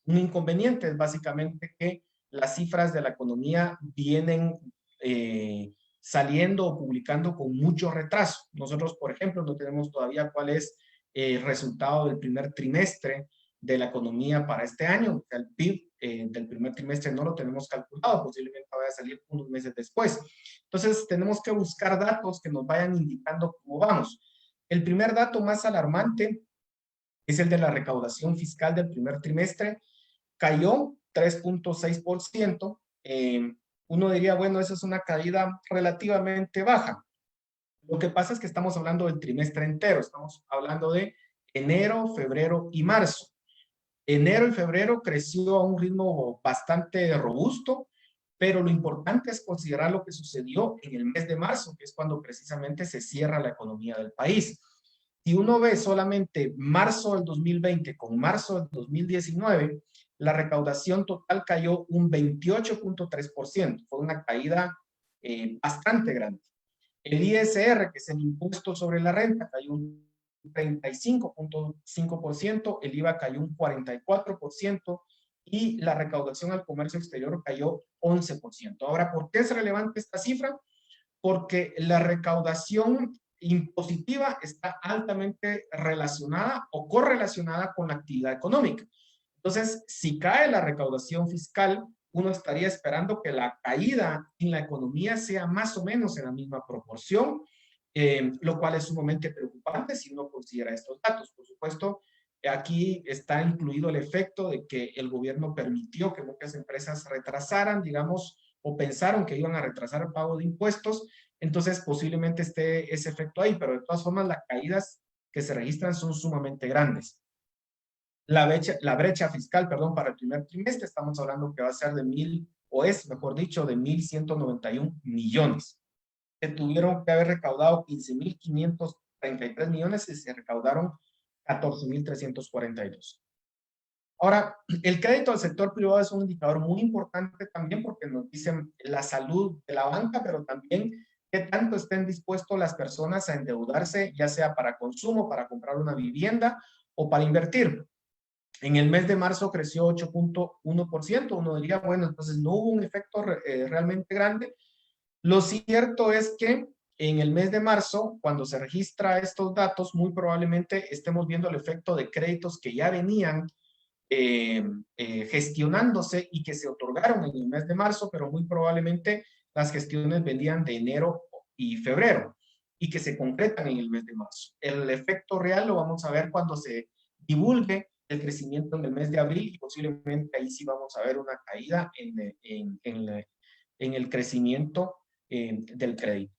Speaker 4: un inconveniente, es básicamente que las cifras de la economía vienen saliendo o publicando con mucho retraso. Nosotros, por ejemplo, no tenemos todavía cuál es el resultado del primer trimestre de la economía para este año. El PIB del primer trimestre no lo tenemos calculado, posiblemente vaya a salir unos meses después. Entonces, tenemos que buscar datos que nos vayan indicando cómo vamos. El primer dato más alarmante es el de la recaudación fiscal del primer trimestre. Cayó 3.6%. Uno diría, bueno, esa es una caída relativamente baja. Lo que pasa es que estamos hablando del trimestre entero. Estamos hablando de enero, febrero y marzo. Enero y febrero creció a un ritmo bastante robusto, pero lo importante es considerar lo que sucedió en el mes de marzo, que es cuando precisamente se cierra la economía del país. Si uno ve solamente marzo del 2020 con marzo del 2019, la recaudación total cayó un 28.3%. Fue una caída bastante grande. El ISR, que es el impuesto sobre la renta, cayó un 35.5%, el IVA cayó un 44% y la recaudación al comercio exterior cayó 11%. Ahora, ¿por qué es relevante esta cifra? Porque la recaudación impositiva está altamente relacionada o correlacionada con la actividad económica. Entonces, si cae la recaudación fiscal, uno estaría esperando que la caída en la economía sea más o menos en la misma proporción, lo cual es sumamente preocupante si uno considera estos datos. Por supuesto, aquí está incluido el efecto de que el gobierno permitió que muchas empresas retrasaran, digamos, o pensaron que iban a retrasar el pago de impuestos, entonces posiblemente esté ese efecto ahí, pero de todas formas las caídas que se registran son sumamente grandes. La brecha fiscal, perdón, para el primer trimestre, estamos hablando que va a ser de mejor dicho, de 1.191 millones. Se tuvieron que haber recaudado 15.533 millones y se recaudaron 14.342. Ahora, el crédito al sector privado es un indicador muy importante también porque nos dicen la salud de la banca, pero también qué tanto estén dispuestos las personas a endeudarse, ya sea para consumo, para comprar una vivienda o para invertir. En el mes de marzo creció 8.1%. Uno diría, bueno, entonces no hubo un efecto realmente grande. Lo cierto es que en el mes de marzo, cuando se registra estos datos, muy probablemente estemos viendo el efecto de créditos que ya venían gestionándose y que se otorgaron en el mes de marzo, pero muy probablemente las gestiones venían de enero y febrero y que se concretan en el mes de marzo. El efecto real lo vamos a ver cuando se divulgue el crecimiento en el mes de abril y posiblemente ahí sí vamos a ver una caída en el crecimiento del crédito.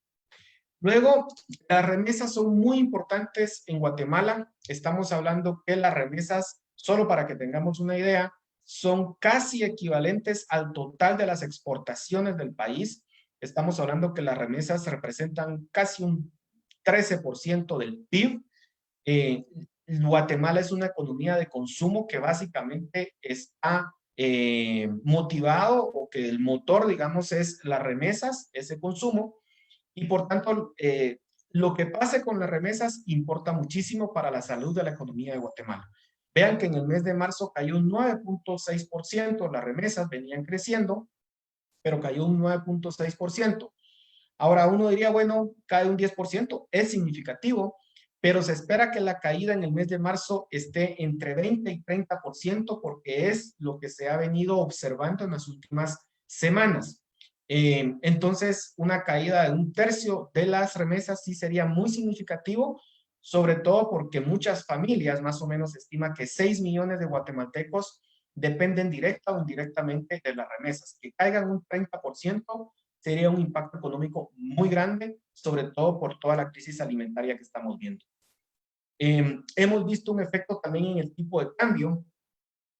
Speaker 4: Luego, las remesas son muy importantes en Guatemala. Estamos hablando que las remesas, solo para que tengamos una idea, son casi equivalentes al total de las exportaciones del país. Estamos hablando que las remesas representan casi un 13% del PIB. Guatemala es una economía de consumo que básicamente está motivado o que el motor, digamos, es las remesas, ese consumo. Y por tanto, lo que pase con las remesas importa muchísimo para la salud de la economía de Guatemala. Vean que en el mes de marzo cayó un 9.6%, las remesas venían creciendo, pero cayó un 9.6%. Ahora uno diría, bueno, cae un 10%, es significativo, pero se espera que la caída en el mes de marzo esté entre 20 y 30% porque es lo que se ha venido observando en las últimas semanas. Entonces, una caída de un tercio de las remesas sí sería muy significativo, sobre todo porque muchas familias, más o menos se estima que 6 millones de guatemaltecos dependen directa o indirectamente de las remesas. Que caigan un 30% sería un impacto económico muy grande, sobre todo por toda la crisis alimentaria que estamos viendo. Hemos visto un efecto también en el tipo de cambio.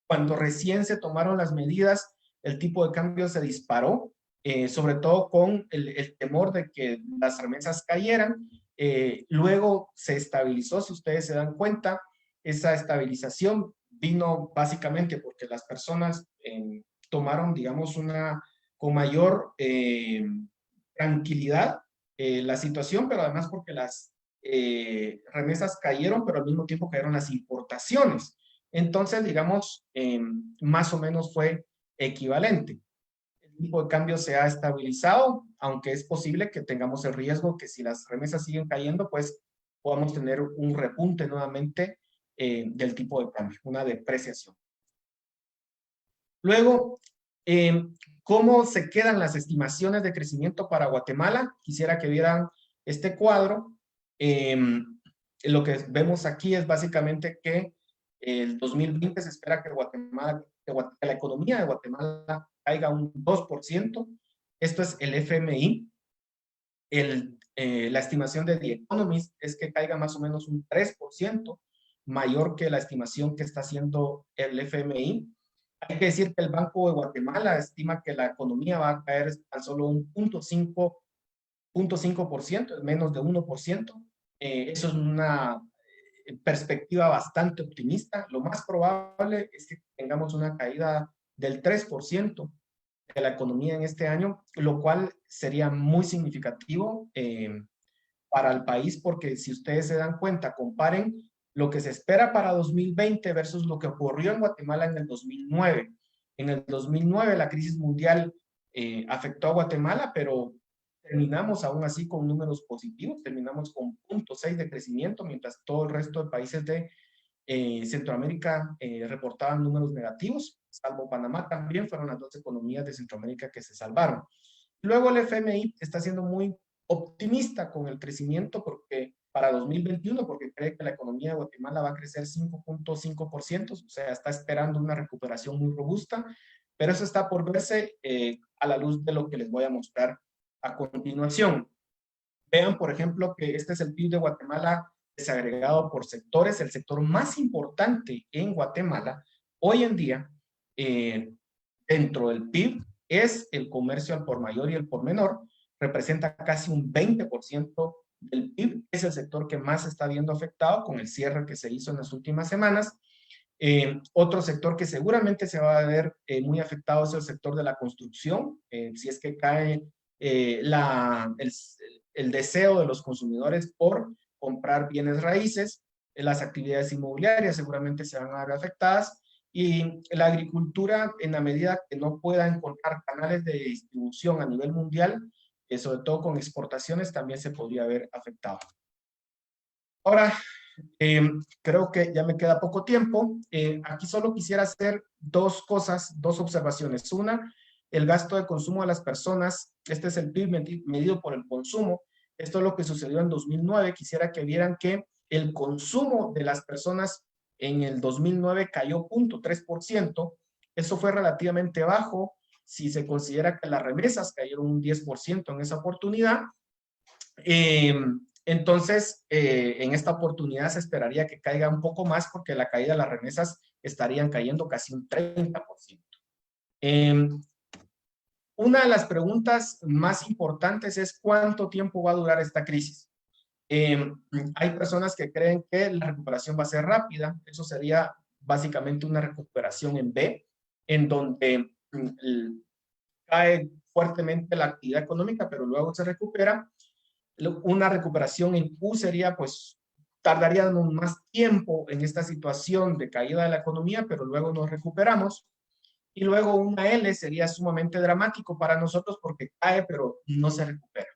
Speaker 4: Cuando recién se tomaron las medidas, el tipo de cambio se disparó, sobre todo con el temor de que las remesas cayeran. Luego se estabilizó, si ustedes se dan cuenta, esa estabilización vino básicamente porque las personas tomaron, digamos, con mayor tranquilidad la situación, pero además porque las remesas cayeron, pero al mismo tiempo cayeron las importaciones. Entonces, digamos, más o menos fue equivalente. El tipo de cambio se ha estabilizado, aunque es posible que tengamos el riesgo que si las remesas siguen cayendo, pues podamos tener un repunte nuevamente del tipo de cambio, una depreciación. Luego, ¿cómo se quedan las estimaciones de crecimiento para Guatemala? Quisiera que vieran este cuadro. Lo que vemos aquí es básicamente que el 2020 se espera que la economía de Guatemala caiga un 2%. Esto es el FMI. La estimación de The Economist es que caiga más o menos un 3%, mayor que la estimación que está haciendo el FMI. Hay que decir que el Banco de Guatemala estima que la economía va a caer tan solo un 0.5%, es menos de 1%. Eso es una perspectiva bastante optimista. Lo más probable es que tengamos una caída del 3% de la economía en este año, lo cual sería muy significativo para el país, porque si ustedes se dan cuenta, comparen lo que se espera para 2020 versus lo que ocurrió en Guatemala en el 2009. En el 2009 la crisis mundial afectó a Guatemala, pero terminamos aún así con números positivos, terminamos con 0.6 de crecimiento, mientras todo el resto de países de Centroamérica reportaban números negativos, salvo Panamá también, fueron las dos economías de Centroamérica que se salvaron. Luego el FMI está siendo muy optimista con el crecimiento para 2021, porque cree que la economía de Guatemala va a crecer 5.5%, o sea, está esperando una recuperación muy robusta, pero eso está por verse a la luz de lo que les voy a mostrar a continuación. Vean, por ejemplo, que este es el PIB de Guatemala desagregado por sectores. El sector más importante en Guatemala hoy en día, dentro del PIB, es el comercio al por mayor y el por menor. Representa casi un 20% del PIB. Es el sector que más está viendo afectado con el cierre que se hizo en las últimas semanas. Otro sector que seguramente se va a ver muy afectado es el sector de la construcción. Si es que cae el deseo de los consumidores por comprar bienes raíces, las actividades inmobiliarias seguramente se van a ver afectadas, y la agricultura, en la medida que no pueda encontrar canales de distribución a nivel mundial, sobre todo con exportaciones, también se podría ver afectado. Ahora, creo que ya me queda poco tiempo. Aquí solo quisiera hacer dos observaciones. Una, el gasto de consumo de las personas. Este es el PIB medido por el consumo. Esto es lo que sucedió en 2009. Quisiera que vieran que el consumo de las personas en el 2009 cayó 0.3%. Eso fue relativamente bajo si se considera que las remesas cayeron un 10% en esa oportunidad. Entonces, en esta oportunidad se esperaría que caiga un poco más, porque la caída de las remesas estarían cayendo casi un 30%. Una de las preguntas más importantes es ¿cuánto tiempo va a durar esta crisis? Hay personas que creen que la recuperación va a ser rápida. Eso sería básicamente una recuperación en V, en donde cae fuertemente la actividad económica, pero luego se recupera. Una recuperación en U sería, pues, tardaríamos más tiempo en esta situación de caída de la economía, pero luego nos recuperamos. Y luego una L sería sumamente dramático para nosotros porque cae, pero no se recupera.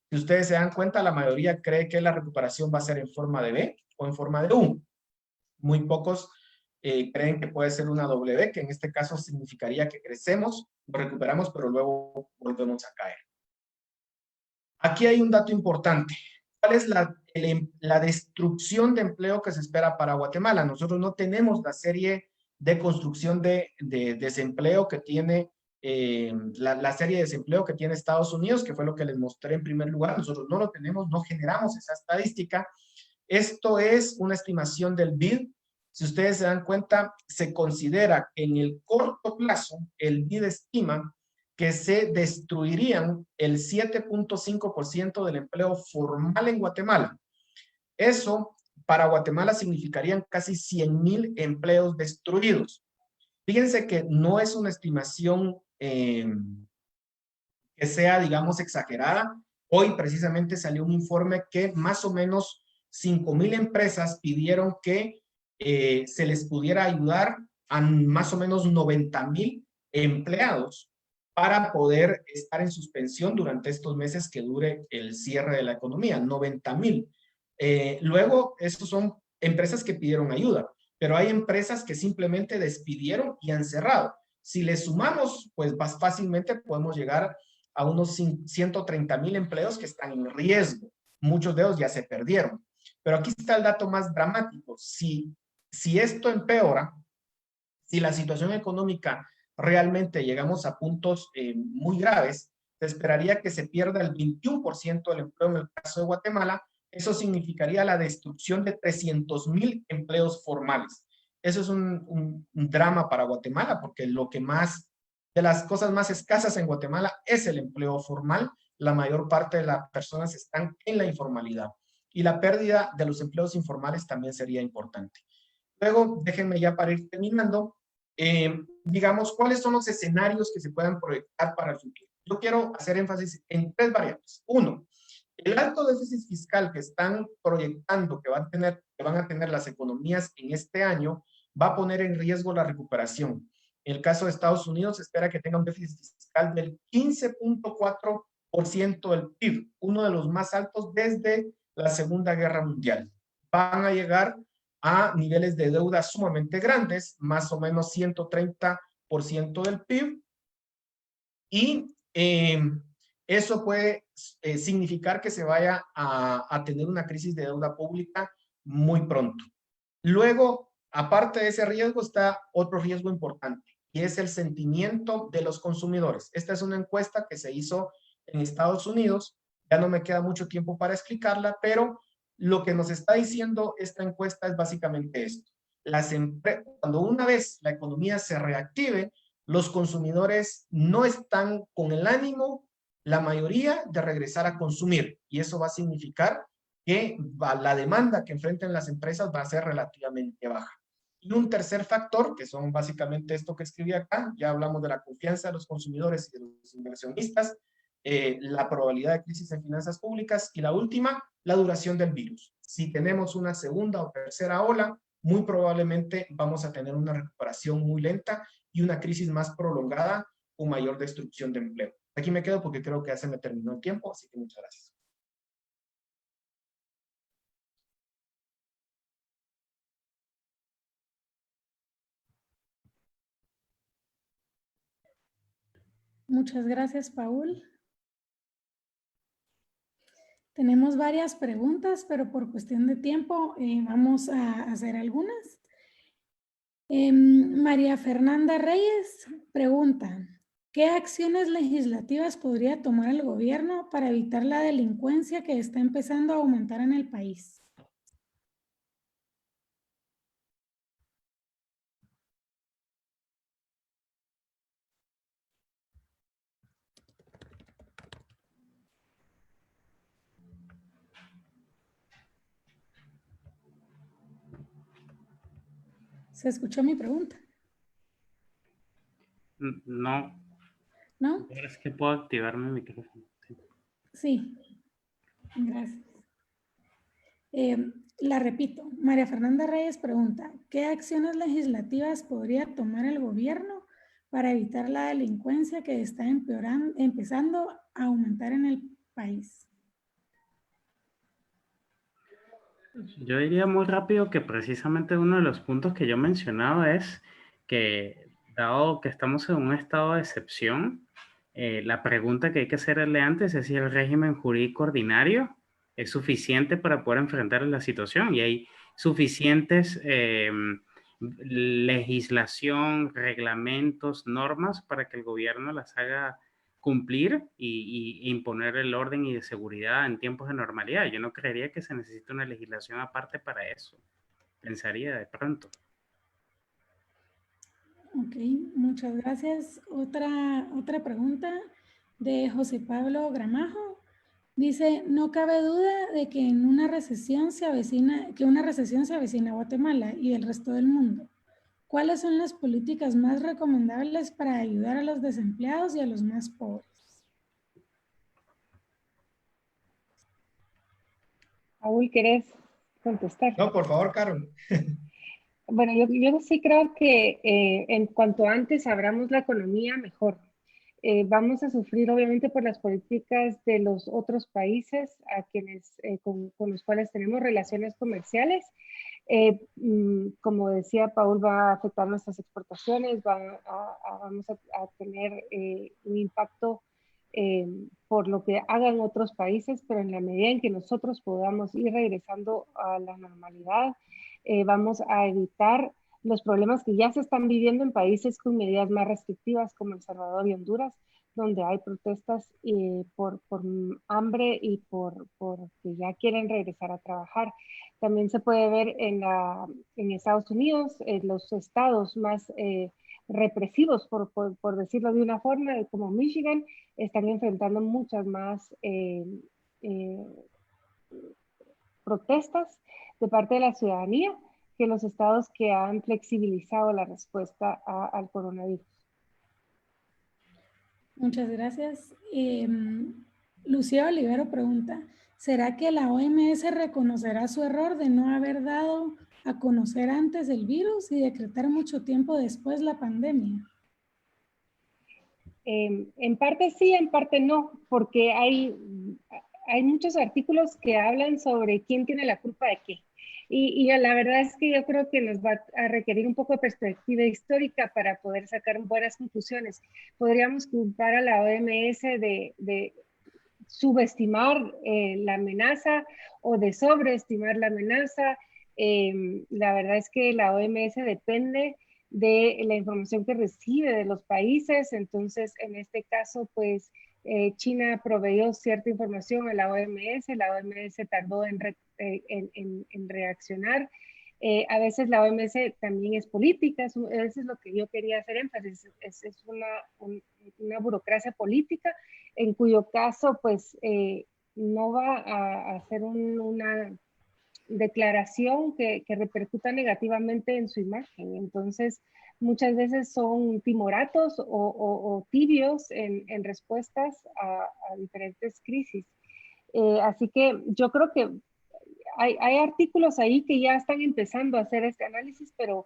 Speaker 4: Si ustedes se dan cuenta, la mayoría cree que la recuperación va a ser en forma de V o en forma de U. Muy pocos creen que puede ser una W, que en este caso significaría que crecemos, nos recuperamos, pero luego volvemos a caer. Aquí hay un dato importante. ¿Cuál es la destrucción de empleo que se espera para Guatemala? Nosotros no tenemos la serie de construcción de desempleo que tiene la serie de desempleo que tiene Estados Unidos, que fue lo que les mostré en primer lugar. Nosotros no lo tenemos, no generamos esa estadística. Esto es una estimación del BID. Si ustedes se dan cuenta, se considera que en el corto plazo, el BID estima que se destruirían el 7.5% del empleo formal en Guatemala. Eso para Guatemala significarían casi 100,000 empleos destruidos. Fíjense que no es una estimación que sea, digamos, exagerada. Hoy precisamente salió un informe que más o menos 5,000 empresas pidieron que se les pudiera ayudar a más o menos 90,000 empleados para poder estar en suspensión durante estos meses que dure el cierre de la economía, 90,000. Luego, estos son empresas que pidieron ayuda, pero hay empresas que simplemente despidieron y han cerrado. Si le sumamos, pues más fácilmente podemos llegar a unos 130,000 empleos que están en riesgo. Muchos de ellos ya se perdieron. Pero aquí está el dato más dramático. Si esto empeora, si la situación económica realmente llegamos a puntos muy graves, se esperaría que se pierda el 21% del empleo en el caso de Guatemala. Eso significaría la destrucción de 300,000 empleos formales. Eso es un drama para Guatemala, porque de las cosas más escasas en Guatemala es el empleo formal. La mayor parte de las personas están en la informalidad. Y la pérdida de los empleos informales también sería importante. Luego, déjenme ya para ir terminando, digamos, ¿cuáles son los escenarios que se puedan proyectar para el futuro? Yo quiero hacer énfasis en 3 variables. Uno, el alto déficit fiscal que están proyectando que van a tener las economías en este año va a poner en riesgo la recuperación. En el caso de Estados Unidos, se espera que tenga un déficit fiscal del 15.4 del PIB, uno de los más altos desde la Segunda Guerra Mundial. Van a llegar a niveles de deuda sumamente grandes, más o menos 130% del PIB, y eso puede significar que se vaya a tener una crisis de deuda pública muy pronto. Luego, aparte de ese riesgo, está otro riesgo importante, y es el sentimiento de los consumidores. Esta es una encuesta que se hizo en Estados Unidos. Ya no me queda mucho tiempo para explicarla, pero lo que nos está diciendo esta encuesta es básicamente esto. Cuando una vez la economía se reactive, los consumidores no están con el ánimo, la mayoría, de regresar a consumir. Y eso va a significar que la demanda que enfrenten las empresas va a ser relativamente baja. Y un tercer factor, que son básicamente esto que escribí acá, ya hablamos de la confianza de los consumidores y de los inversionistas, la probabilidad de crisis en finanzas públicas, y la última, la duración del virus. Si tenemos una segunda o tercera ola, muy probablemente vamos a tener una recuperación muy lenta y una crisis más prolongada con mayor destrucción de empleo. Aquí me quedo porque creo que ya se me terminó el tiempo, así que muchas gracias.
Speaker 1: Muchas gracias, Paul. Tenemos varias preguntas, pero por cuestión de tiempo vamos a hacer algunas. María Fernanda Reyes pregunta, ¿qué acciones legislativas podría tomar el gobierno para evitar la delincuencia que está empezando a aumentar en el país? ¿Se escuchó mi pregunta?
Speaker 3: No.
Speaker 1: ¿No?
Speaker 3: Es que puedo activar mi micrófono.
Speaker 1: Sí. Gracias. La repito. María Fernanda Reyes pregunta, ¿qué acciones legislativas podría tomar el gobierno para evitar la delincuencia que está empezando a aumentar en el país?
Speaker 3: Yo diría muy rápido que precisamente uno de los puntos que yo mencionaba es que, dado que estamos en un estado de excepción, la pregunta que hay que hacerle antes es si el régimen jurídico ordinario es suficiente para poder enfrentar la situación, y hay suficientes legislación, reglamentos, normas para que el gobierno las haga cumplir y imponer el orden y de seguridad en tiempos de normalidad. Yo no creería que se necesite una legislación aparte para eso. Pensaría de pronto.
Speaker 1: Ok, muchas gracias. Otra pregunta de José Pablo Gramajo. Dice, no cabe duda de que una recesión se avecina a Guatemala y el resto del mundo. ¿Cuáles son las políticas más recomendables para ayudar a los desempleados y a los más pobres?
Speaker 2: Paul, ¿querés contestar?
Speaker 4: No, por favor, Carol.
Speaker 2: Bueno, yo sí creo que en cuanto antes abramos la economía, mejor. Vamos a sufrir obviamente por las políticas de los otros países a quienes, con los cuales tenemos relaciones comerciales. Como decía Paul, va a afectar nuestras exportaciones, vamos a tener un impacto por lo que hagan otros países, pero en la medida en que nosotros podamos ir regresando a la normalidad, vamos a evitar los problemas que ya se están viviendo en países con medidas más restrictivas como El Salvador y Honduras, donde hay protestas por hambre y porque ya quieren regresar a trabajar. También se puede ver en Estados Unidos, los estados más represivos, por decirlo de una forma, como Michigan, están enfrentando muchas más protestas de parte de la ciudadanía que los estados que han flexibilizado la respuesta al coronavirus.
Speaker 1: Muchas gracias. Lucía Olivero pregunta, ¿será que la OMS reconocerá su error de no haber dado a conocer antes el virus y decretar mucho tiempo después la pandemia?
Speaker 2: En parte sí, en parte no, porque hay muchos artículos que hablan sobre quién tiene la culpa de qué. Y la verdad es que yo creo que nos va a requerir un poco de perspectiva histórica para poder sacar buenas conclusiones. Podríamos culpar a la OMS de subestimar la amenaza o de sobreestimar la amenaza. La verdad es que la OMS depende de la información que recibe de los países, entonces en este caso pues China proveyó cierta información a la OMS tardó en reaccionar. A veces la OMS también es política, eso es lo que yo quería hacer énfasis, es una burocracia política en cuyo caso pues no va a hacer una declaración que repercuta negativamente en su imagen. Entonces, muchas veces son timoratos o tibios en respuestas a diferentes crisis. Así que yo creo que hay artículos ahí que ya están empezando a hacer este análisis, pero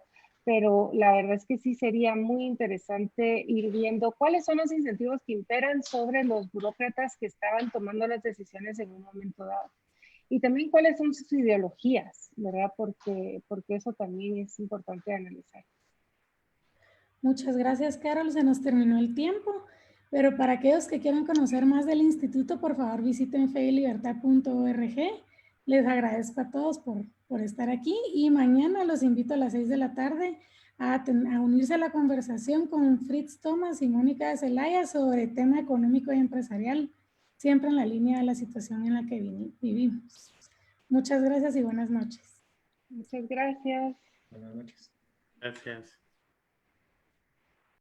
Speaker 2: la verdad es que sí sería muy interesante ir viendo cuáles son los incentivos que imperan sobre los burócratas que estaban tomando las decisiones en un momento dado. Y también cuáles son sus ideologías, ¿verdad? Porque eso también es importante analizar.
Speaker 1: Muchas gracias, Carol. Se nos terminó el tiempo, pero para aquellos que quieran conocer más del instituto, por favor visiten feylibertad.org. Les agradezco a todos por estar aquí y mañana los invito a las 6 de la tarde a unirse a la conversación con Fritz Thomas y Mónica de Zelaya sobre tema económico y empresarial, siempre en la línea de la situación en la que vivimos. Muchas gracias y buenas noches.
Speaker 2: Muchas gracias.
Speaker 4: Buenas noches.
Speaker 3: Gracias.